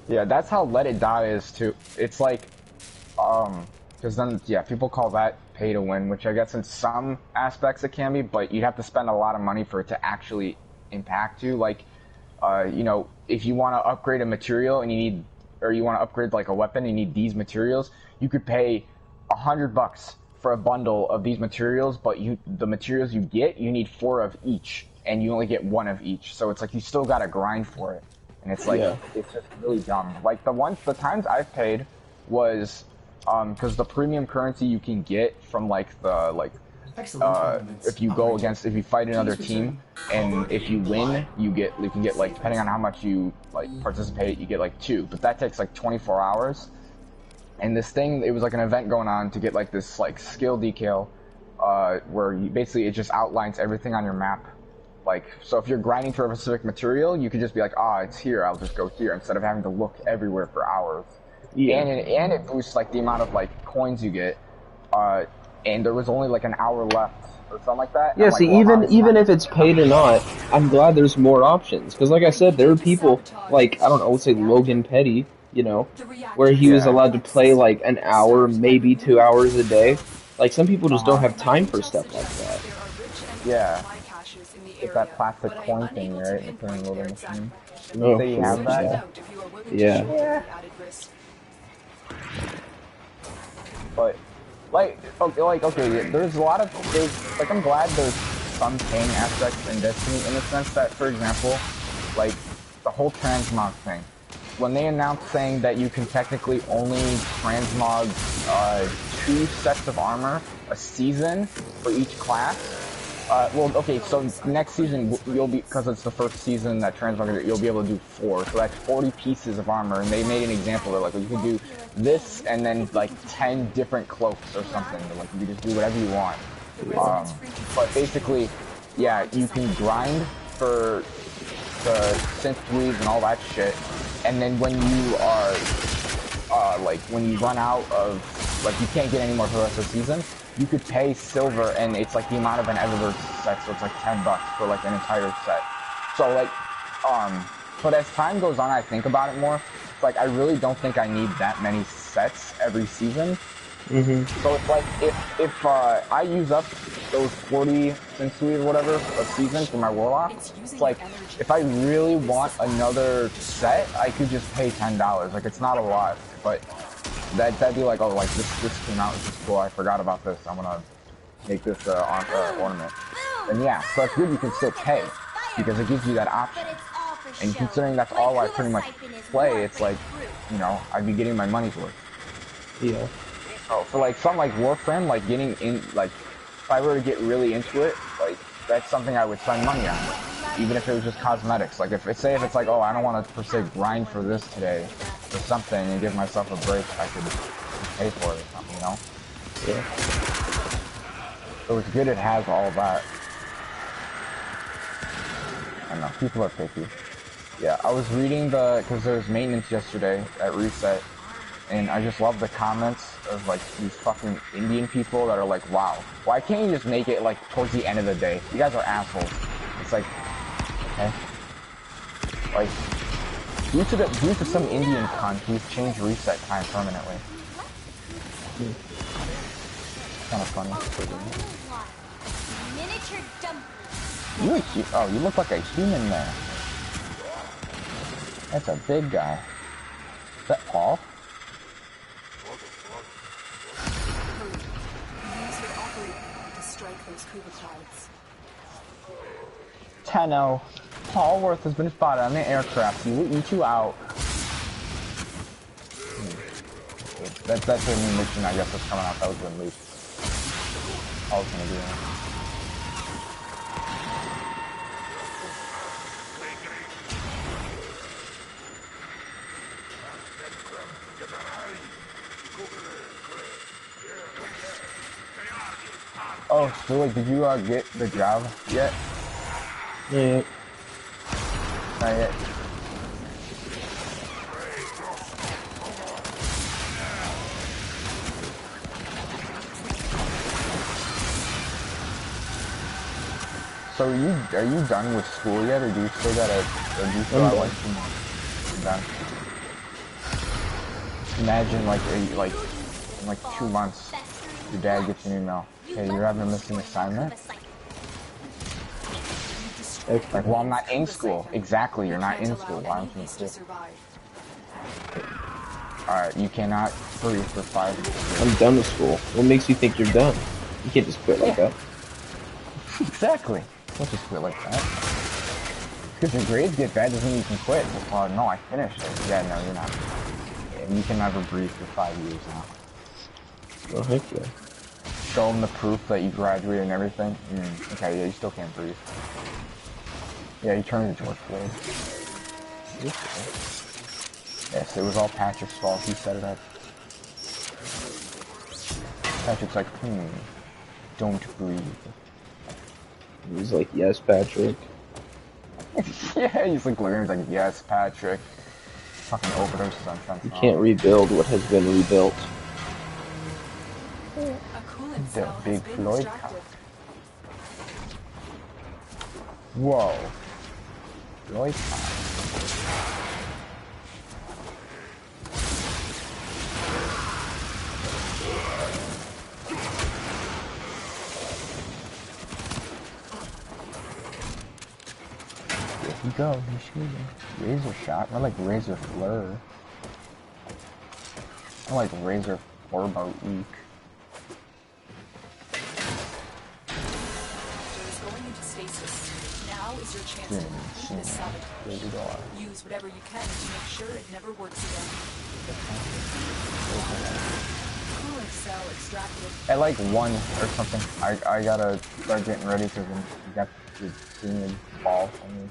Speaker 2: Yeah, that's how Let It Die is too. It's like, because then, yeah, people call that pay to win, which I guess in some aspects it can be, but you'd have to spend a lot of money for it to actually impact you. Like, you know, if you want to upgrade a material and you want to upgrade like a weapon and you need these materials, you could pay $100 for a bundle of these materials, but the materials you get, you need 4 of each, and you only get 1 of each. So it's like you still gotta grind for it, and it's like it's just really dumb. Like the times I've paid was because the premium currency you can get from like
Speaker 4: Excellent
Speaker 2: if you go against, if you fight another team, and if you win, you can get like, depending on how much you like participate, you get like 2, but that takes like 24 hours. And this thing, it was like an event going on to get like this like skill decal, where basically it just outlines everything on your map. Like, so if you're grinding for a specific material, you could just be like, it's here, I'll just go here, instead of having to look everywhere for hours.
Speaker 1: Yeah.
Speaker 2: And it boosts like the amount of like coins you get. And there was only like an hour left or something like that.
Speaker 1: Yeah,
Speaker 2: I'm
Speaker 1: see,
Speaker 2: like, well,
Speaker 1: even if it's paid or not, I'm glad there's more options. Because like I said, there are people, like, I don't know, let's say Logan Petty, you know, where he was allowed to play like an hour, maybe 2 hours a day. Like, some people just don't have time for stuff like that.
Speaker 2: Yeah. It's that plastic coin thing, right? It's in a little machine.
Speaker 1: Oh,
Speaker 2: Say you have that?
Speaker 1: Yeah.
Speaker 2: But okay, there's a lot of like, I'm glad there's some paying aspects in Destiny, in the sense that, for example, like the whole transmog thing. When they announced saying that you can technically only transmog 2 sets of armor a season for each class. Well, okay, so next season you'll be, because it's the first season that transmog, you'll be able to do 4, so that's 40 pieces of armor, and they made an example of like, well, you can do this and then like 10 different cloaks or something, like you can just do whatever you want. But basically, yeah, you can grind for the synth weaves and all that shit, and then when you are like, when you run out of, like, you can't get any more for the rest of the season, you could pay silver, and it's like the amount of an Eververse set, so it's like $10 for like an entire set. So like, but as time goes on, I think about it more. It's like, I really don't think I need that many sets every season. So it's like, if I use up those 40 Sensui or whatever a season for my Warlock, it's like, if I really want another set, I could just pay $10. Like, it's not a lot, but that'd be like, oh, like this came out, this is cool, I forgot about this, I'm gonna make this ornament. And yeah, so that's good, you can still pay, because it gives you that option. And considering that's all I pretty much play, it's like, you know, I'd be getting my money's worth.
Speaker 1: Yeah.
Speaker 2: So for like something like Warframe, like getting in, like if I were to get really into it, like that's something I would spend money on, even if it was just cosmetics. Like if it's like, oh, I don't want to per se grind for this today or something and give myself a break, I could pay for it or something, you know?
Speaker 1: Yeah.
Speaker 2: So it's good it has all that. I don't know, people are picky. Yeah, I was reading because there was maintenance yesterday at Reset, and I just love the comments of like these fucking Indian people that are like, wow, why can't you just make it like towards the end of the day? You guys are assholes. It's like, okay. Like, due to some Indian cunt, he's changed reset time permanently. Kind of funny.
Speaker 5: Miniature dump.
Speaker 2: You look like a human man. That's a big guy. Is that Paul?
Speaker 3: Use your operator to strike those Kubatides.
Speaker 2: Tenno. Paul Worth has been spotted on the aircraft. He will eat you out. That's a new mission, I guess, that's coming out. That was been leaked. Paul's gonna do that. Oh, so like, did you get the job yet?
Speaker 1: Yeah.
Speaker 2: Not yet. So are you done with school yet, or do you still gotta, or do you still have like 2 months? You're done. Imagine like in like 2 months, your dad gets an email. Hey, you're having a missing assignment? Like, well, I'm not in school. Exactly, you're not in school. Why aren't you in school? Alright, you cannot breathe for 5 years.
Speaker 1: I'm done with school. What makes you think you're done? You can't just quit like that.
Speaker 2: Exactly. Don't just quit like that. Because your grades get bad doesn't mean you can quit. Just, well, no, I finished it. Yeah, no, you're not. Yeah, you can never breathe for 5 years now.
Speaker 1: Oh, heck yeah.
Speaker 2: Show them the proof that you graduated and everything. Okay, yeah, you still can't breathe. Yeah, you turned into George Floyd. Yes, it was all Patrick's fault. He set it up. Patrick's like, don't breathe.
Speaker 1: He's like, yes, Patrick.
Speaker 2: Yeah, he's like, literally like, yes, Patrick. Fucking overdoses on fentanyl.
Speaker 1: You can't rebuild what has been rebuilt.
Speaker 3: A coolant
Speaker 2: The
Speaker 3: cell
Speaker 2: big
Speaker 3: has been
Speaker 2: Floyd
Speaker 3: extracted.
Speaker 2: Whoa. Floyd time. There you go, he's shooting. Razor shot, I like razor flare. I like razor flare weak.
Speaker 3: Reactors going into stasis. Now is your chance to complete this sabotage. Use whatever you can to make sure it never works again. Coolant cell extracted.
Speaker 2: At like 1 or something, I gotta start getting ready because we got the senior ball for me.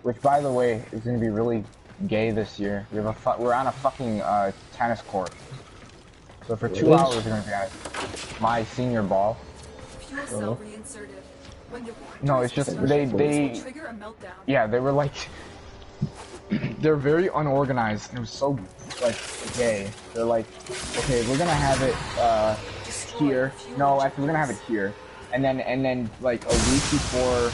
Speaker 2: Which, by the way, is gonna be really gay this year. We have we're on a fucking tennis court. So for 2 hours we're gonna be at my senior ball.
Speaker 3: Fuel cell reinserted. When the
Speaker 2: No, it's just
Speaker 3: reactors
Speaker 2: they
Speaker 3: will trigger a meltdown.
Speaker 2: yeah, they were like they're very unorganized and it was so like gay. They're like, okay, we're gonna have it here. No, actually we're gonna have it here. And then like a week before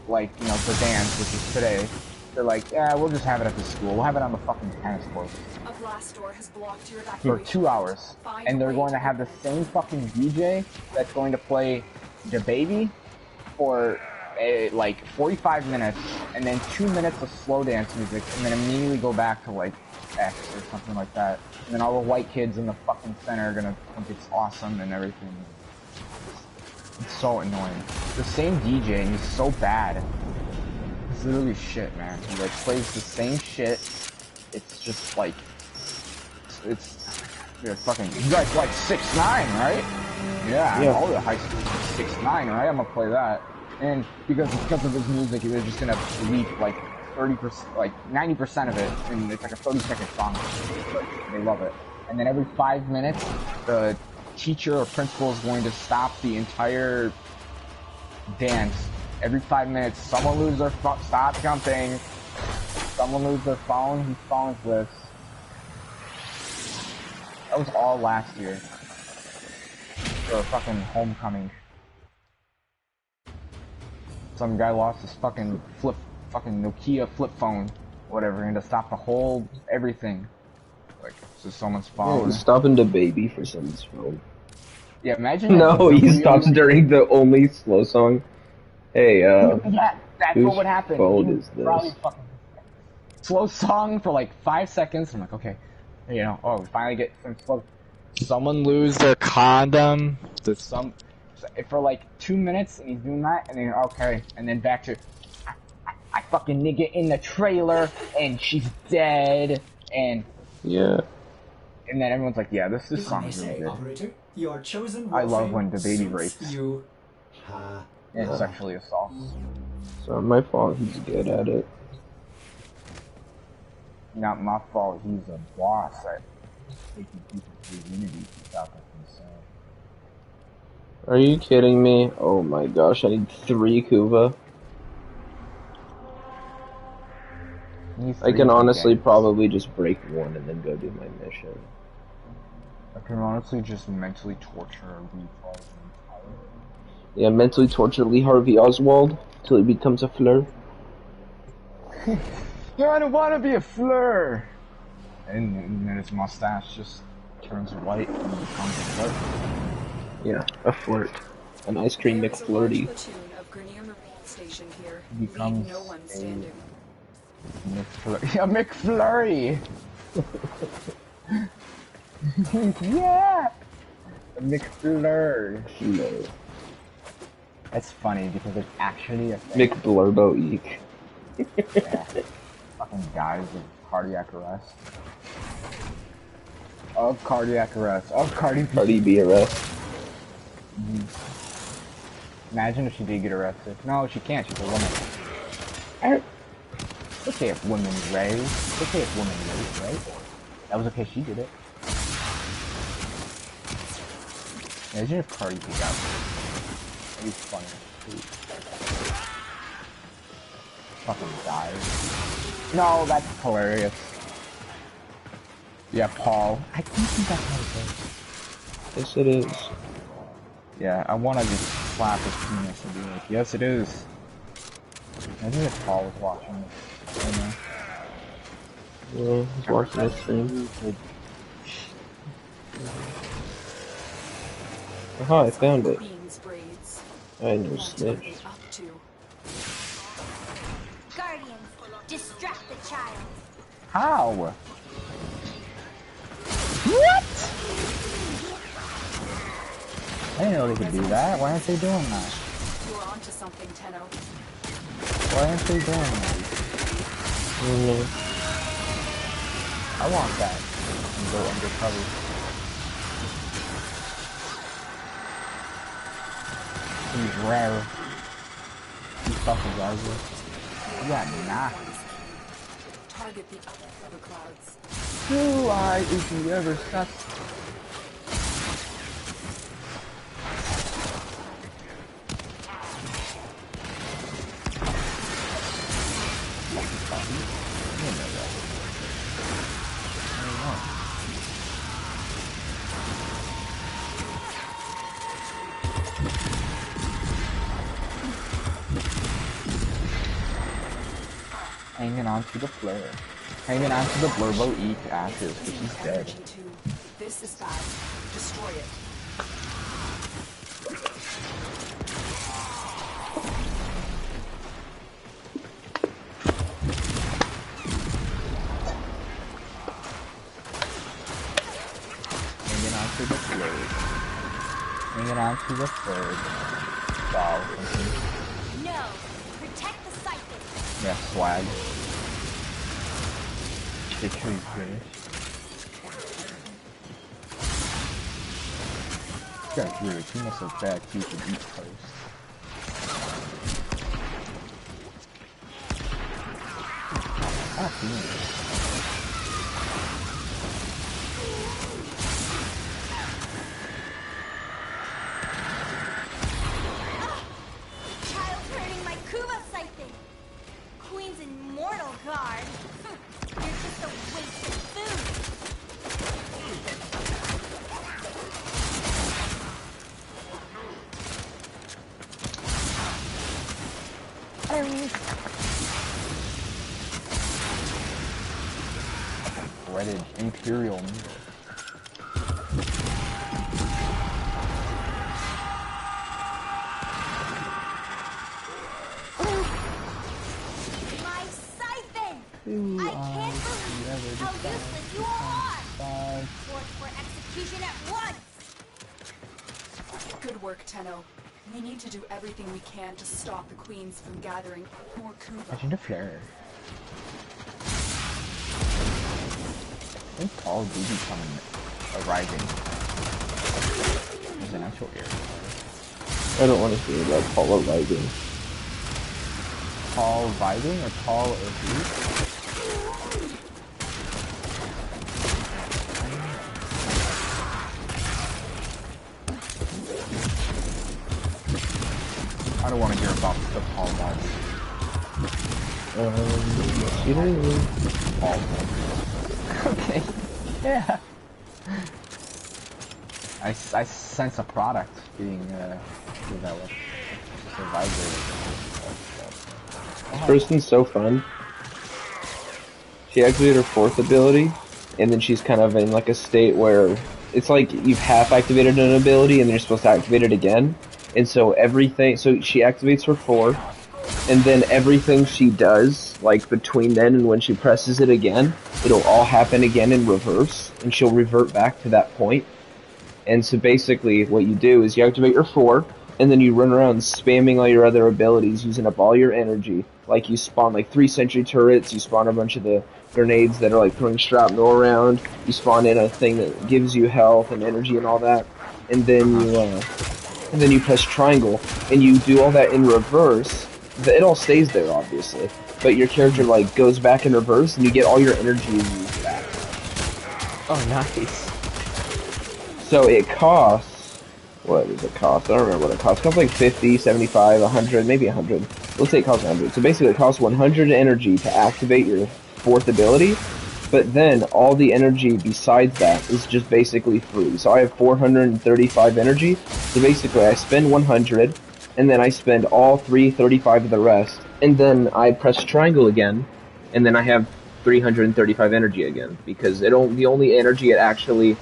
Speaker 2: like, you know, the dance, which is today, they're like, yeah, we'll just have it at the school. We'll have it on the fucking tennis court.
Speaker 3: A blast door has blocked your
Speaker 2: For
Speaker 3: evacuation.
Speaker 2: 2 hours. And they're going to have the same fucking DJ that's going to play the baby for like 45 minutes, and then 2 minutes of slow dance music, and then immediately go back to like X or something like that. And then all the white kids in the fucking center are gonna think it's awesome and everything. It's so annoying. The same DJ, and he's so bad. It's literally shit, man. He like plays the same shit. It's just like it's fucking. You guys like 6ix9ine, right? Yeah. All the high school 6ix9ine, right? I'm gonna play that. And because of his music, they're just gonna leak like 30%, like 90% of it, and it's like a 30-second song. But they love it. And then every 5 minutes, the teacher or principal is going to stop the entire dance. Every 5 minutes, someone loses their phone. Stop jumping. Someone loses their phone. Whose phone is this? That was all last year. For fucking homecoming. Some guy lost his fucking Nokia flip phone, whatever, and to stop the whole everything. Like, so someone's phone.
Speaker 1: Oh, stopping the baby for someone's phone.
Speaker 2: Yeah, imagine.
Speaker 1: No, he stops during the only slow song. Hey,
Speaker 2: that's
Speaker 1: whose
Speaker 2: what would happen.
Speaker 1: phone
Speaker 2: He
Speaker 1: is this?
Speaker 2: probably fucking slow song for like 5 seconds. I'm like, okay, you know, oh, we finally get some slow. Someone lose their condom. For like 2 minutes, and he's doing that, and then okay, and then back to I fucking nigga in the trailer, and she's dead, and
Speaker 1: Yeah.
Speaker 2: and then everyone's like, yeah, this
Speaker 4: If I
Speaker 2: song
Speaker 4: may
Speaker 2: is really
Speaker 4: say,
Speaker 2: good.
Speaker 4: operator, your chosen
Speaker 2: I love
Speaker 4: warframe
Speaker 2: when the baby
Speaker 4: suits
Speaker 2: rapes.
Speaker 4: you.
Speaker 2: And sexually assaults.
Speaker 1: It's not my fault. He's good at it.
Speaker 2: Not my fault. He's a boss at taking people to Unity to stop it himself.
Speaker 1: Are you kidding me? Oh my gosh, I need 3 Kuva. I can honestly probably just break 1 and then go do my mission.
Speaker 2: I can honestly just mentally torture Lee Harvey.
Speaker 1: Yeah, mentally torture Lee Harvey Oswald till he becomes a fleur.
Speaker 2: Yeah, I don't want to be a fleur! And then his mustache just turns white and becomes a flirt.
Speaker 1: Yeah, a flirt. An ice cream
Speaker 3: There is a large
Speaker 1: McFlirty.
Speaker 3: platoon of Grenier Marine Station here.
Speaker 2: He becomes
Speaker 3: Leave no one
Speaker 2: a-
Speaker 3: standing.
Speaker 2: McFlurry. A McFlurry! Yeah! A McFlurry.
Speaker 1: No.
Speaker 2: That's funny because it's actually a thing.
Speaker 1: McBlurbo Eek.
Speaker 2: Yeah. Fucking guys with cardiac arrest. Of cardiac arrest. Of Cardi B.
Speaker 1: Cardi B arrest.
Speaker 2: Imagine if she did get arrested. No, she can't. She's a woman. It's okay if women rape. It's okay if women rape, right? That was okay. She did it. Imagine if Cardi B got raped. That'd be funny. Fucking dies. No, that's hilarious. Yeah, Paul. I don't think that's how it goes.
Speaker 1: Yes, it is.
Speaker 2: Yeah, I want to just slap his penis and be like, yes, it is. Imagine if Paul was watching this. You know?
Speaker 1: Yeah, he's watching this stream. Aha, I found it.
Speaker 3: Beans braids.
Speaker 1: I know
Speaker 3: What are
Speaker 1: snitch.
Speaker 3: they up to?
Speaker 5: Guardians, distract the child.
Speaker 2: How? What? I didn't know they could do that. Why aren't they doing that?
Speaker 3: You're onto something, Tenno.
Speaker 2: Why aren't they doing that? I want that. And go undercover. He's rare. He's fucking ugly. You got knocked.
Speaker 3: Target the upper clouds.
Speaker 2: Who I if you ever stuck. Hanging on to the flare. Hanging on to the Blurbo Eek ashes, because she's dead.
Speaker 3: Energy too. This is bad. Destroy it.
Speaker 2: Hanging on to the flare. Hanging on to the flare. Wow, something.
Speaker 5: No, protect the psychic.
Speaker 2: Yeah, swag. Victory finish. This guy's weird. He must have bad teeth and eat toast. Ah, damn.
Speaker 5: Child's hurting my Kuva siphon. Queen's immortal guard. You're just a waste of food.
Speaker 2: Breaded Imperial noodles.
Speaker 5: My siphon! I can't believe how useless you are! Forced for execution at once!
Speaker 3: Good work, Tenno. We need to do everything we can to stop the queens from gathering more Kuva.
Speaker 2: Imagine the flare. I think Call of Duty arriving. There's an actual air.
Speaker 1: I don't want to hear about Paul arriving.
Speaker 2: Call vibing or Call of Duty? I don't want to hear about the Paul vibing.
Speaker 1: Yes, you do.
Speaker 2: Paul vibing. Okay. Yeah. I sense a product being developed. Just a vibrator.
Speaker 1: This person's so fun. She activated her 4th ability, and then she's kind of in like a state where it's like you've half activated an ability and then you're supposed to activate it again. And so so she activates her 4, and then everything she does, like between then and when she presses it again, it'll all happen again in reverse, and she'll revert back to that point. And so basically what you do is you activate your 4, and then you run around spamming all your other abilities, using up all your energy. Like you spawn like 3 sentry turrets, you spawn a bunch of the grenades that are like throwing shrapnel around, you spawn in a thing that gives you health and energy and all that, and then you press triangle, and you do all that in reverse. It all stays there, obviously, but your character like goes back in reverse, and you get all your energy used back.
Speaker 2: Oh, nice.
Speaker 1: So it costs, what does it cost? I don't remember what it costs. It costs like 50, 75, 100, maybe 100. Let's say it costs 100. So basically it costs 100 energy to activate your 4th ability, but then all the energy besides that is just basically free. So I have 435 energy, so basically I spend 100, and then I spend all 335 of the rest, and then I press triangle again, and then I have 335 energy again, because the only energy it actually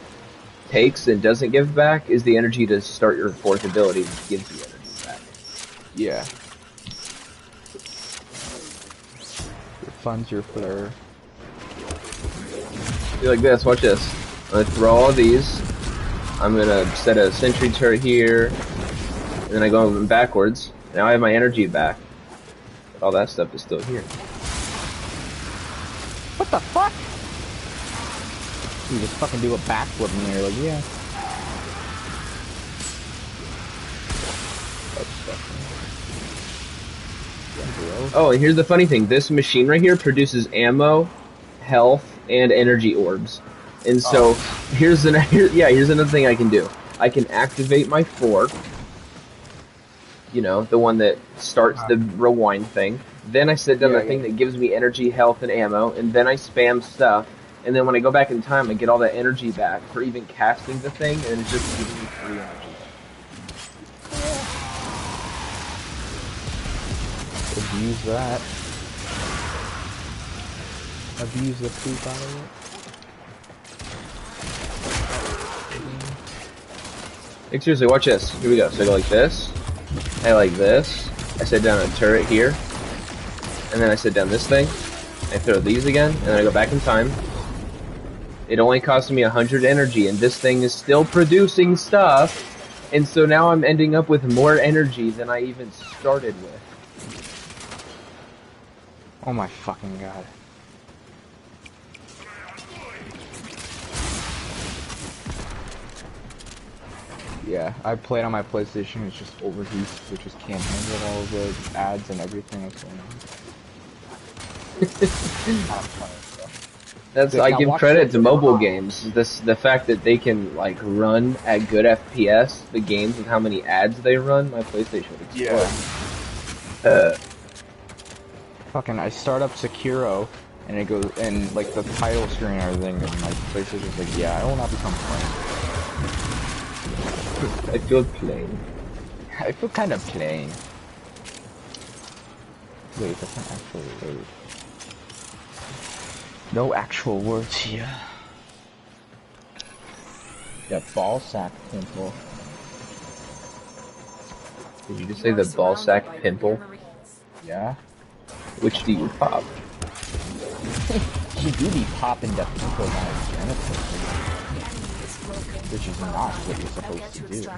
Speaker 1: takes and doesn't give back is the energy to start your 4th ability, which gives you energy back.
Speaker 2: Yeah. Your fun's your flare.
Speaker 1: Do like this, watch this. I'm gonna throw all these. I'm gonna set a sentry turret here, and then I go backwards. Now I have my energy back. But all that stuff is still here.
Speaker 2: What the fuck? You just fucking do a backflip in there, like, yeah.
Speaker 1: Oh, and here's the funny thing. This machine right here produces ammo, health, and energy orbs. And so, here's another thing I can do. I can activate my 4. You know, the one that starts the rewind thing. Then I set down the thing that gives me energy, health, and ammo, and then I spam stuff. And then when I go back in time, I get all that energy back for even casting the thing, and it's just giving me free energy.
Speaker 2: Abuse that. Abuse the poop out of it.
Speaker 1: Like, seriously, watch this. Here we go. So I go like this. I like this. I set down a turret here. And then I set down this thing. I throw these again, and then I go back in time. It only cost me 100 energy, and this thing is still producing stuff, and so now I'm ending up with more energy than I even started with.
Speaker 2: Oh my fucking god. Yeah, I played on my PlayStation, it's just overheats, which just can't handle all the ads and everything that's going on.
Speaker 1: I give credit to mobile games. The fact that they can like run at good FPS, the games with how many ads they run, my PlayStation would explode.
Speaker 2: Fucking, I start up Sekiro, and it goes, and like the title screen and everything, and my PlayStation's like, yeah, I will not become plain.
Speaker 1: I feel plain.
Speaker 2: I feel kind of plain. Wait, that's not actual word. No actual words here. Yeah, ball sack pimple.
Speaker 1: Did you just say the ball sack pimple?
Speaker 2: Yeah?
Speaker 1: Which do you pop?
Speaker 2: She do be popping the pimple by genitals, which is not what you're supposed to do.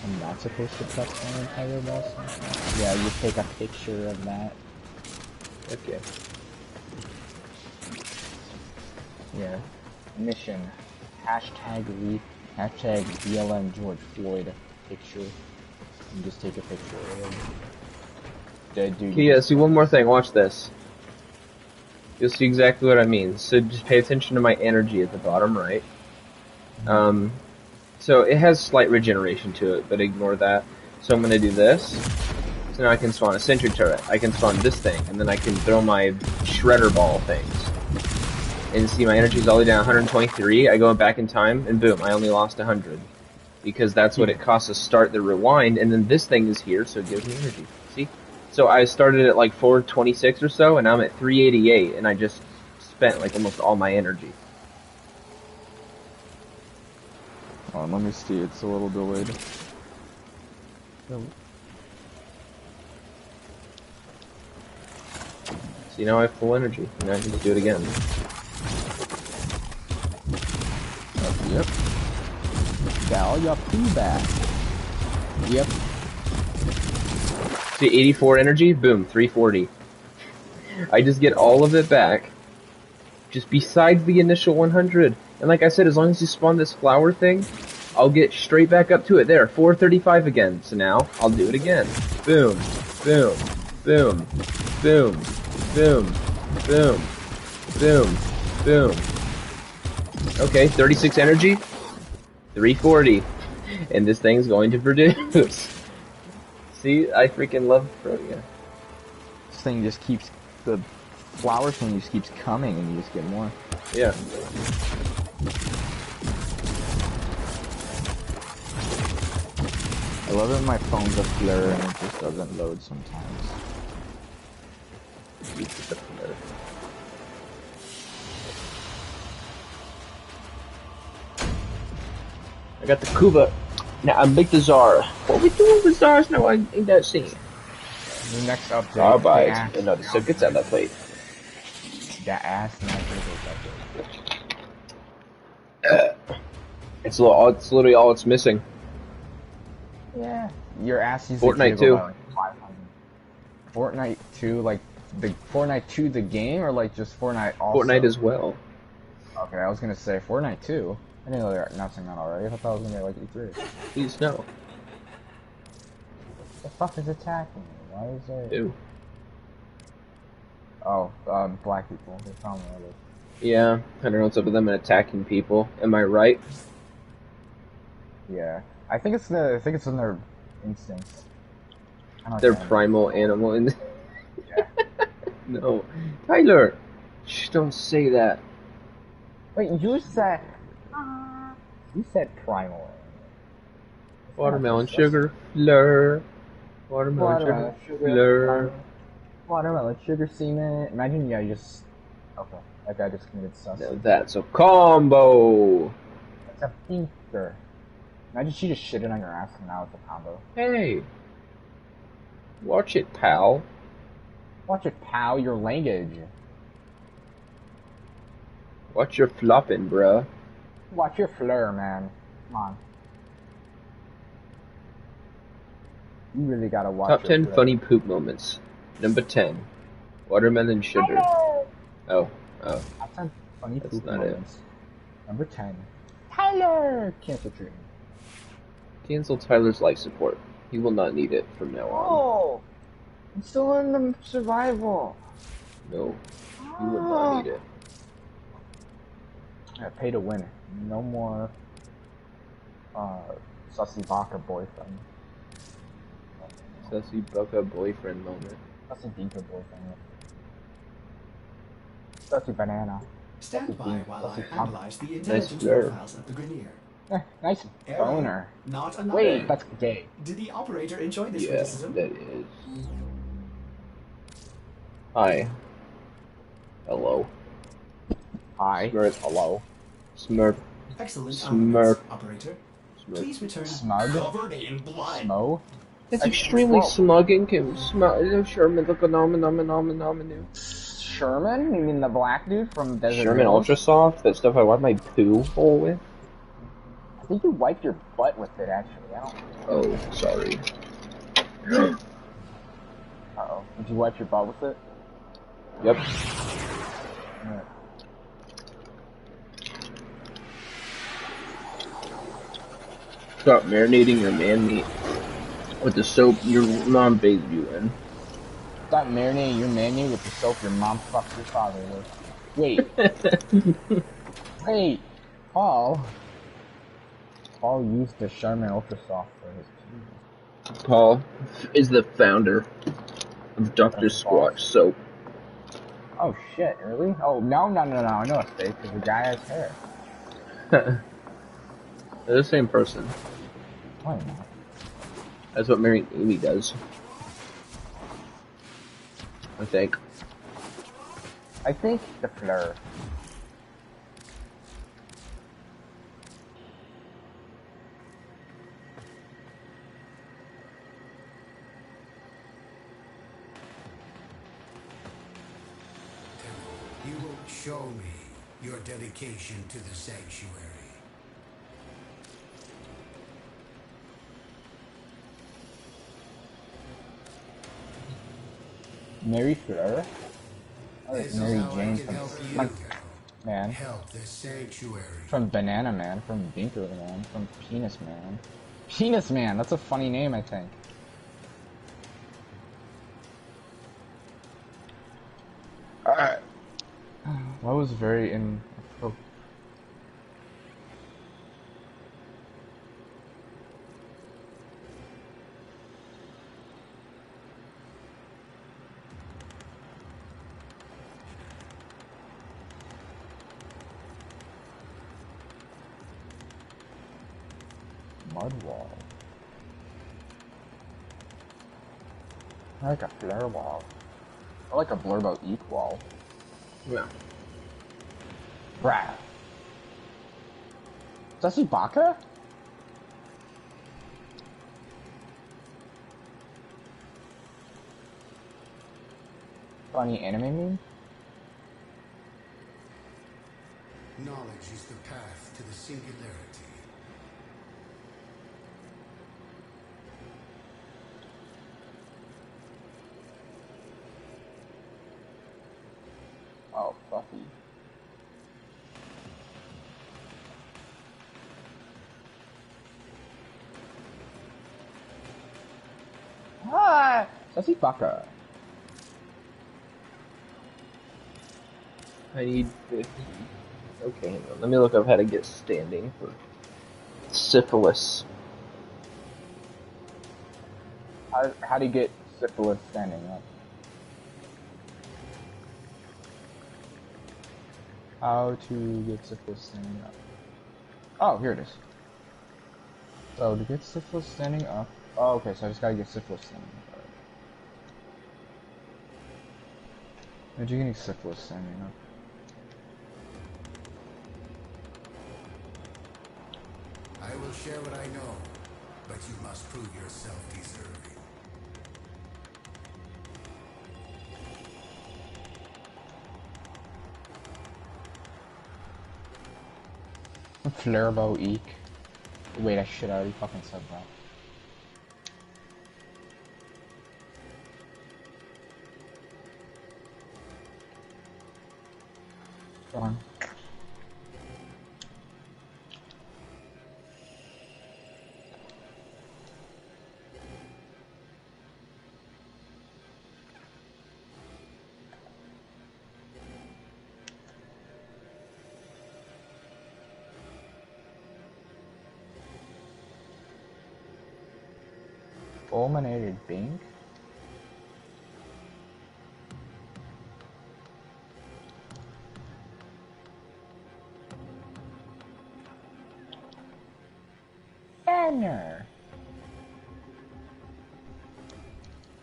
Speaker 2: I'm not supposed to touch my entire ball sack? Yeah, you take a picture of that.
Speaker 1: Okay.
Speaker 2: Yeah. Mission. Hashtag BLM George Floyd picture. And just take a picture of him. Dead dude.
Speaker 1: Okay, yeah, see one more thing, watch this. You'll see exactly what I mean. So just pay attention to my energy at the bottom right. So it has slight regeneration to it, but ignore that. So I'm gonna do this. So now I can spawn a sentry turret. I can spawn this thing, and then I can throw my shredder ball things. And see my energy's all the way down 123. I go back in time, and boom, I only lost 100. Because that's what it costs to start the rewind, and then this thing is here, so it gives me energy. See? So I started at like 426 or so, and now I'm at 388, and I just spent like almost all my energy.
Speaker 2: Oh, let me see, it's a little delayed.
Speaker 1: See, now I have full energy, and I can just do it again.
Speaker 2: Yep. Got all your poo back. Yep.
Speaker 1: See, 84 energy, boom, 340. I just get all of it back, just besides the initial 100. And like I said, as long as you spawn this flower thing, I'll get straight back up to it. There, 435 again. So now, I'll do it again. Boom, boom, boom, boom, boom, boom, boom, boom. Okay, 36 energy, 340. And this thing's going to produce. See, I freaking love Protea.
Speaker 2: This thing just keeps, the flower thing just keeps coming and you just get more.
Speaker 1: Yeah.
Speaker 2: I love it when my phone's a blur and it just doesn't load sometimes.
Speaker 1: I got the Kuba. Now I'm Big the Czar. What we doing with Czars now? I ain't that scene.
Speaker 2: The next update.
Speaker 1: Carbide. No, the circuits on that plate.
Speaker 2: That ass update.
Speaker 1: It's literally all it's missing.
Speaker 2: Yeah. Your ass is
Speaker 1: Fortnite 2.
Speaker 2: Like Fortnite 2, like the Fortnite 2 the game, or like just Fortnite also?
Speaker 1: Fortnite as well.
Speaker 2: Okay, I was gonna say Fortnite 2. I didn't know they were announcing that already. I thought that was gonna be like E3.
Speaker 1: Please no.
Speaker 2: The fuck is attacking me? Why is there?
Speaker 1: Ew.
Speaker 2: Oh, black people. They found me earlier.
Speaker 1: Yeah, I don't know what's up with them and attacking people. Am I right?
Speaker 2: Yeah, I think it's in their instincts.
Speaker 1: Their primal animal in.
Speaker 2: Yeah.
Speaker 1: No, Tyler. Shh, don't say that.
Speaker 2: Wait, you said. You said primal.
Speaker 1: Watermelon sugar fleur. Watermelon sugar fleur.
Speaker 2: Watermelon sugar semen. Imagine, yeah, you just. Okay, that guy just committed suicide.
Speaker 1: Now that's a combo.
Speaker 2: That's a pinker. Imagine she just shitted on your ass and now it's a combo.
Speaker 1: Hey. Watch it, pal.
Speaker 2: Watch it, pal, your language.
Speaker 1: Watch your flopping, bruh.
Speaker 2: Watch your fleur, man. Come on. You really gotta watch
Speaker 1: Top
Speaker 2: your
Speaker 1: 10
Speaker 2: fleur.
Speaker 1: funny poop moments. Number 10. Watermelon sugar.
Speaker 2: Hello.
Speaker 1: Oh.
Speaker 2: Top 10 funny
Speaker 1: That's
Speaker 2: poop
Speaker 1: not
Speaker 2: moments. Number 10. Tyler! Cancel treatment.
Speaker 1: Cancel Tyler's life support. He will not need it from now on.
Speaker 2: Oh! I'm still in the survival.
Speaker 1: No. You will not need it.
Speaker 2: I pay to win. No more Sussy Baka boyfriend.
Speaker 1: Sussy Bucka boyfriend moment.
Speaker 2: Sussy Dinka boyfriend. Sussy banana.
Speaker 4: Stand by while I
Speaker 2: Sussy
Speaker 4: analyze the
Speaker 1: Nice
Speaker 4: intelligence
Speaker 1: blur.
Speaker 4: profiles of the Grineer.
Speaker 2: Nice
Speaker 4: Error.
Speaker 2: boner.
Speaker 4: Not another.
Speaker 2: Wait, that's gay.
Speaker 4: Did the operator enjoy this
Speaker 1: Yeah,
Speaker 4: criticism?
Speaker 1: that is. Hi. Hello.
Speaker 2: Hi.
Speaker 1: Smurf.
Speaker 2: Hello.
Speaker 1: Smurf.
Speaker 4: Excellent
Speaker 1: Smurf.
Speaker 4: armaments, operator.
Speaker 1: Smurf.
Speaker 4: Please return
Speaker 2: Smug.
Speaker 4: covered in blood.
Speaker 2: Smo.
Speaker 1: It's
Speaker 2: Like,
Speaker 1: extremely
Speaker 2: whoa.
Speaker 1: smugging. Sherman, look a nominal.
Speaker 2: Sherman? You mean the black dude from Desert
Speaker 1: Sherman
Speaker 2: Hills?
Speaker 1: Ultra Soft? That stuff I wipe my poo hole with?
Speaker 2: I think you wiped your butt with it, actually. I don't.
Speaker 1: Oh, sorry.
Speaker 2: Uh-oh. Did you wipe your butt with it?
Speaker 1: Yep.
Speaker 2: Yeah.
Speaker 1: Stop marinating your man meat with the soap your mom bathed you in.
Speaker 2: Stop marinating your menu with the soap your mom fucks your father with. Wait. Paul. Paul used the Sherman Ultra Soft for his penis.
Speaker 1: Paul is the founder of Dr.
Speaker 2: That's
Speaker 1: Squatch
Speaker 2: false.
Speaker 1: soap.
Speaker 2: Oh shit, really? Oh, no, I know it's fake, because the guy has hair.
Speaker 1: They're the same person.
Speaker 2: Why not?
Speaker 1: That's what Mary Amy does. I think.
Speaker 2: I think the Fleur.
Speaker 6: You will show me your dedication to the sanctuary.
Speaker 2: Mary Fleur? Oh, it's
Speaker 6: This
Speaker 2: Mary
Speaker 6: is how
Speaker 2: Jane
Speaker 6: I can help you,
Speaker 2: from Man.
Speaker 6: help the sanctuary.
Speaker 2: From Banana Man, from Binker Man, from Penis Man. Penis Man, that's a funny name, I think. Alright. That was very inappropriate. Mud wall. I like a flare wall. I like a blurb out eat wall.
Speaker 1: Yeah.
Speaker 2: Brah. Is that Chewbacca? Funny anime meme?
Speaker 6: Knowledge is the path to the singularity.
Speaker 2: Oh, Fluffy. Ah! Sassy fucker.
Speaker 1: I need 50. Okay, hang on. Let me look up how to get standing for syphilis.
Speaker 2: How do you get syphilis standing up? How to get syphilis standing up. Oh, here it is. So, to get syphilis standing up... Oh, okay, so I just gotta get syphilis standing up. How'd you get syphilis standing up?
Speaker 6: I will share what I know, but you must prove yourself deserving.
Speaker 2: Flarebo eek. Wait, I should already fucking said that. Go on. Fulminated Bink?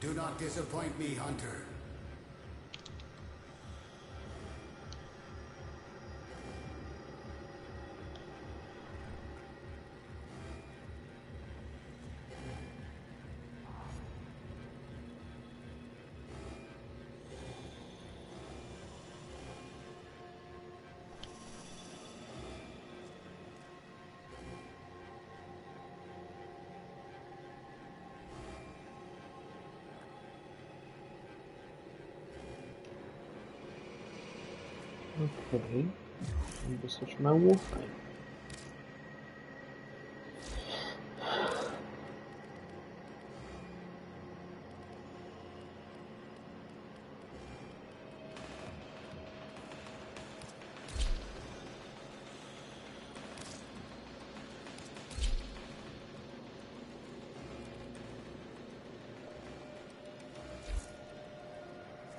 Speaker 6: Do not disappoint me, Hunter.
Speaker 1: Okay. I'm just switch my wolf thing.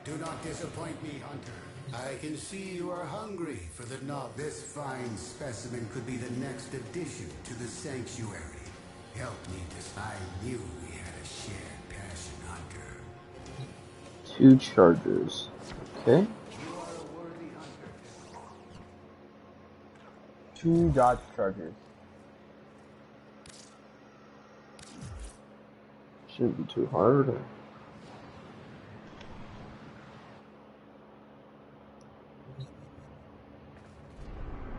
Speaker 6: Do not disappoint me, Hunter. I can see you are hungry for the knob. This fine specimen could be the next addition to the sanctuary. Help me I knew we had a shared passion, Hunter.
Speaker 1: 2 chargers. Okay.
Speaker 6: You are a worthy hunter.
Speaker 2: 2 dodge chargers.
Speaker 1: Shouldn't be too hard.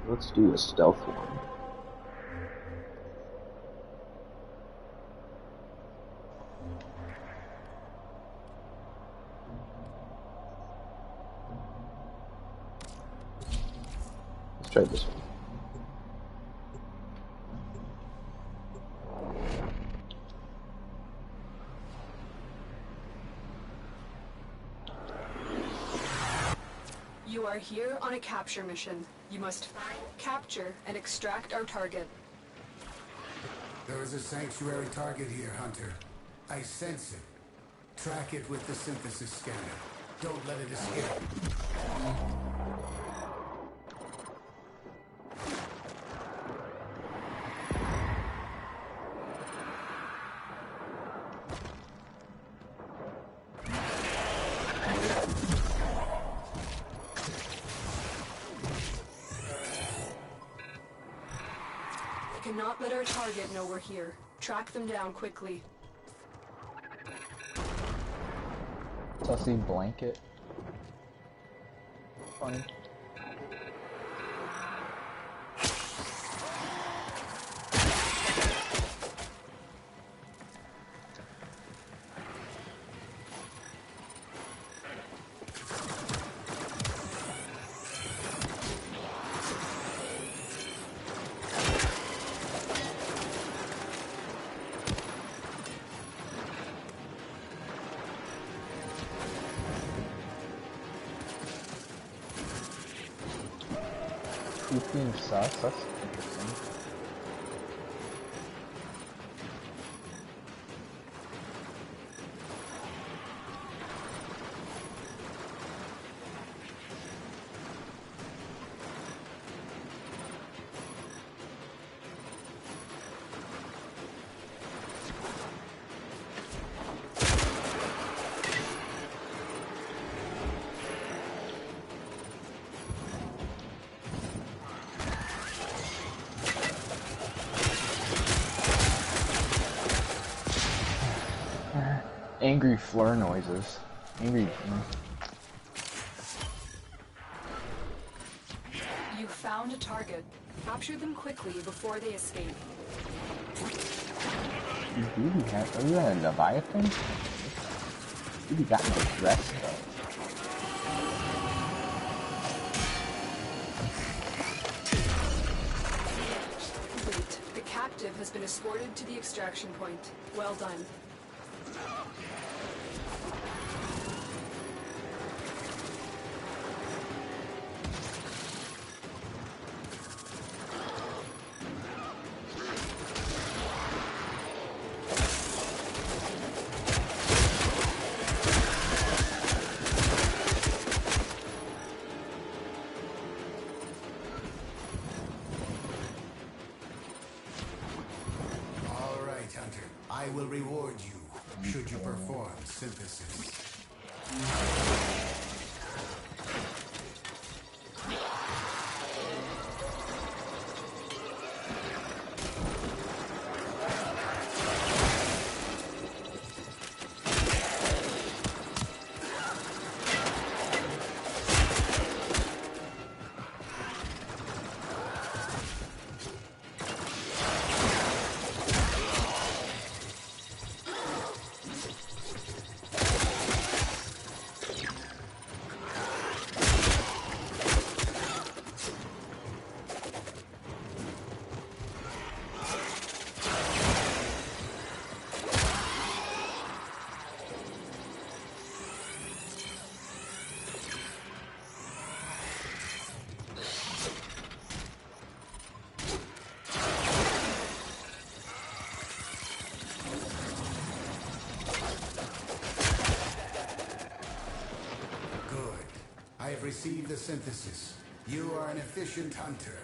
Speaker 1: Let's do a stealth one. Let's try this one.
Speaker 3: You are here on a capture mission. You must find, capture, and extract our target.
Speaker 6: There is a sanctuary target here, Hunter. I sense it. Track it with the synthesis scanner. Don't let it escape.
Speaker 3: Cannot let our target know we're here. Track them down quickly.
Speaker 2: Sussy blanket. Funny. Being sus, that's interesting. Angry flare noises. Angry.
Speaker 3: You found a target. Capture them quickly before they escape.
Speaker 2: Are you a Leviathan? You got no dress though.
Speaker 3: Complete. The captive has been escorted to the extraction point. Well done.
Speaker 6: All right, Hunter. I will reward reward you should you perform synthesis. I have received the synthesis. You are an efficient hunter.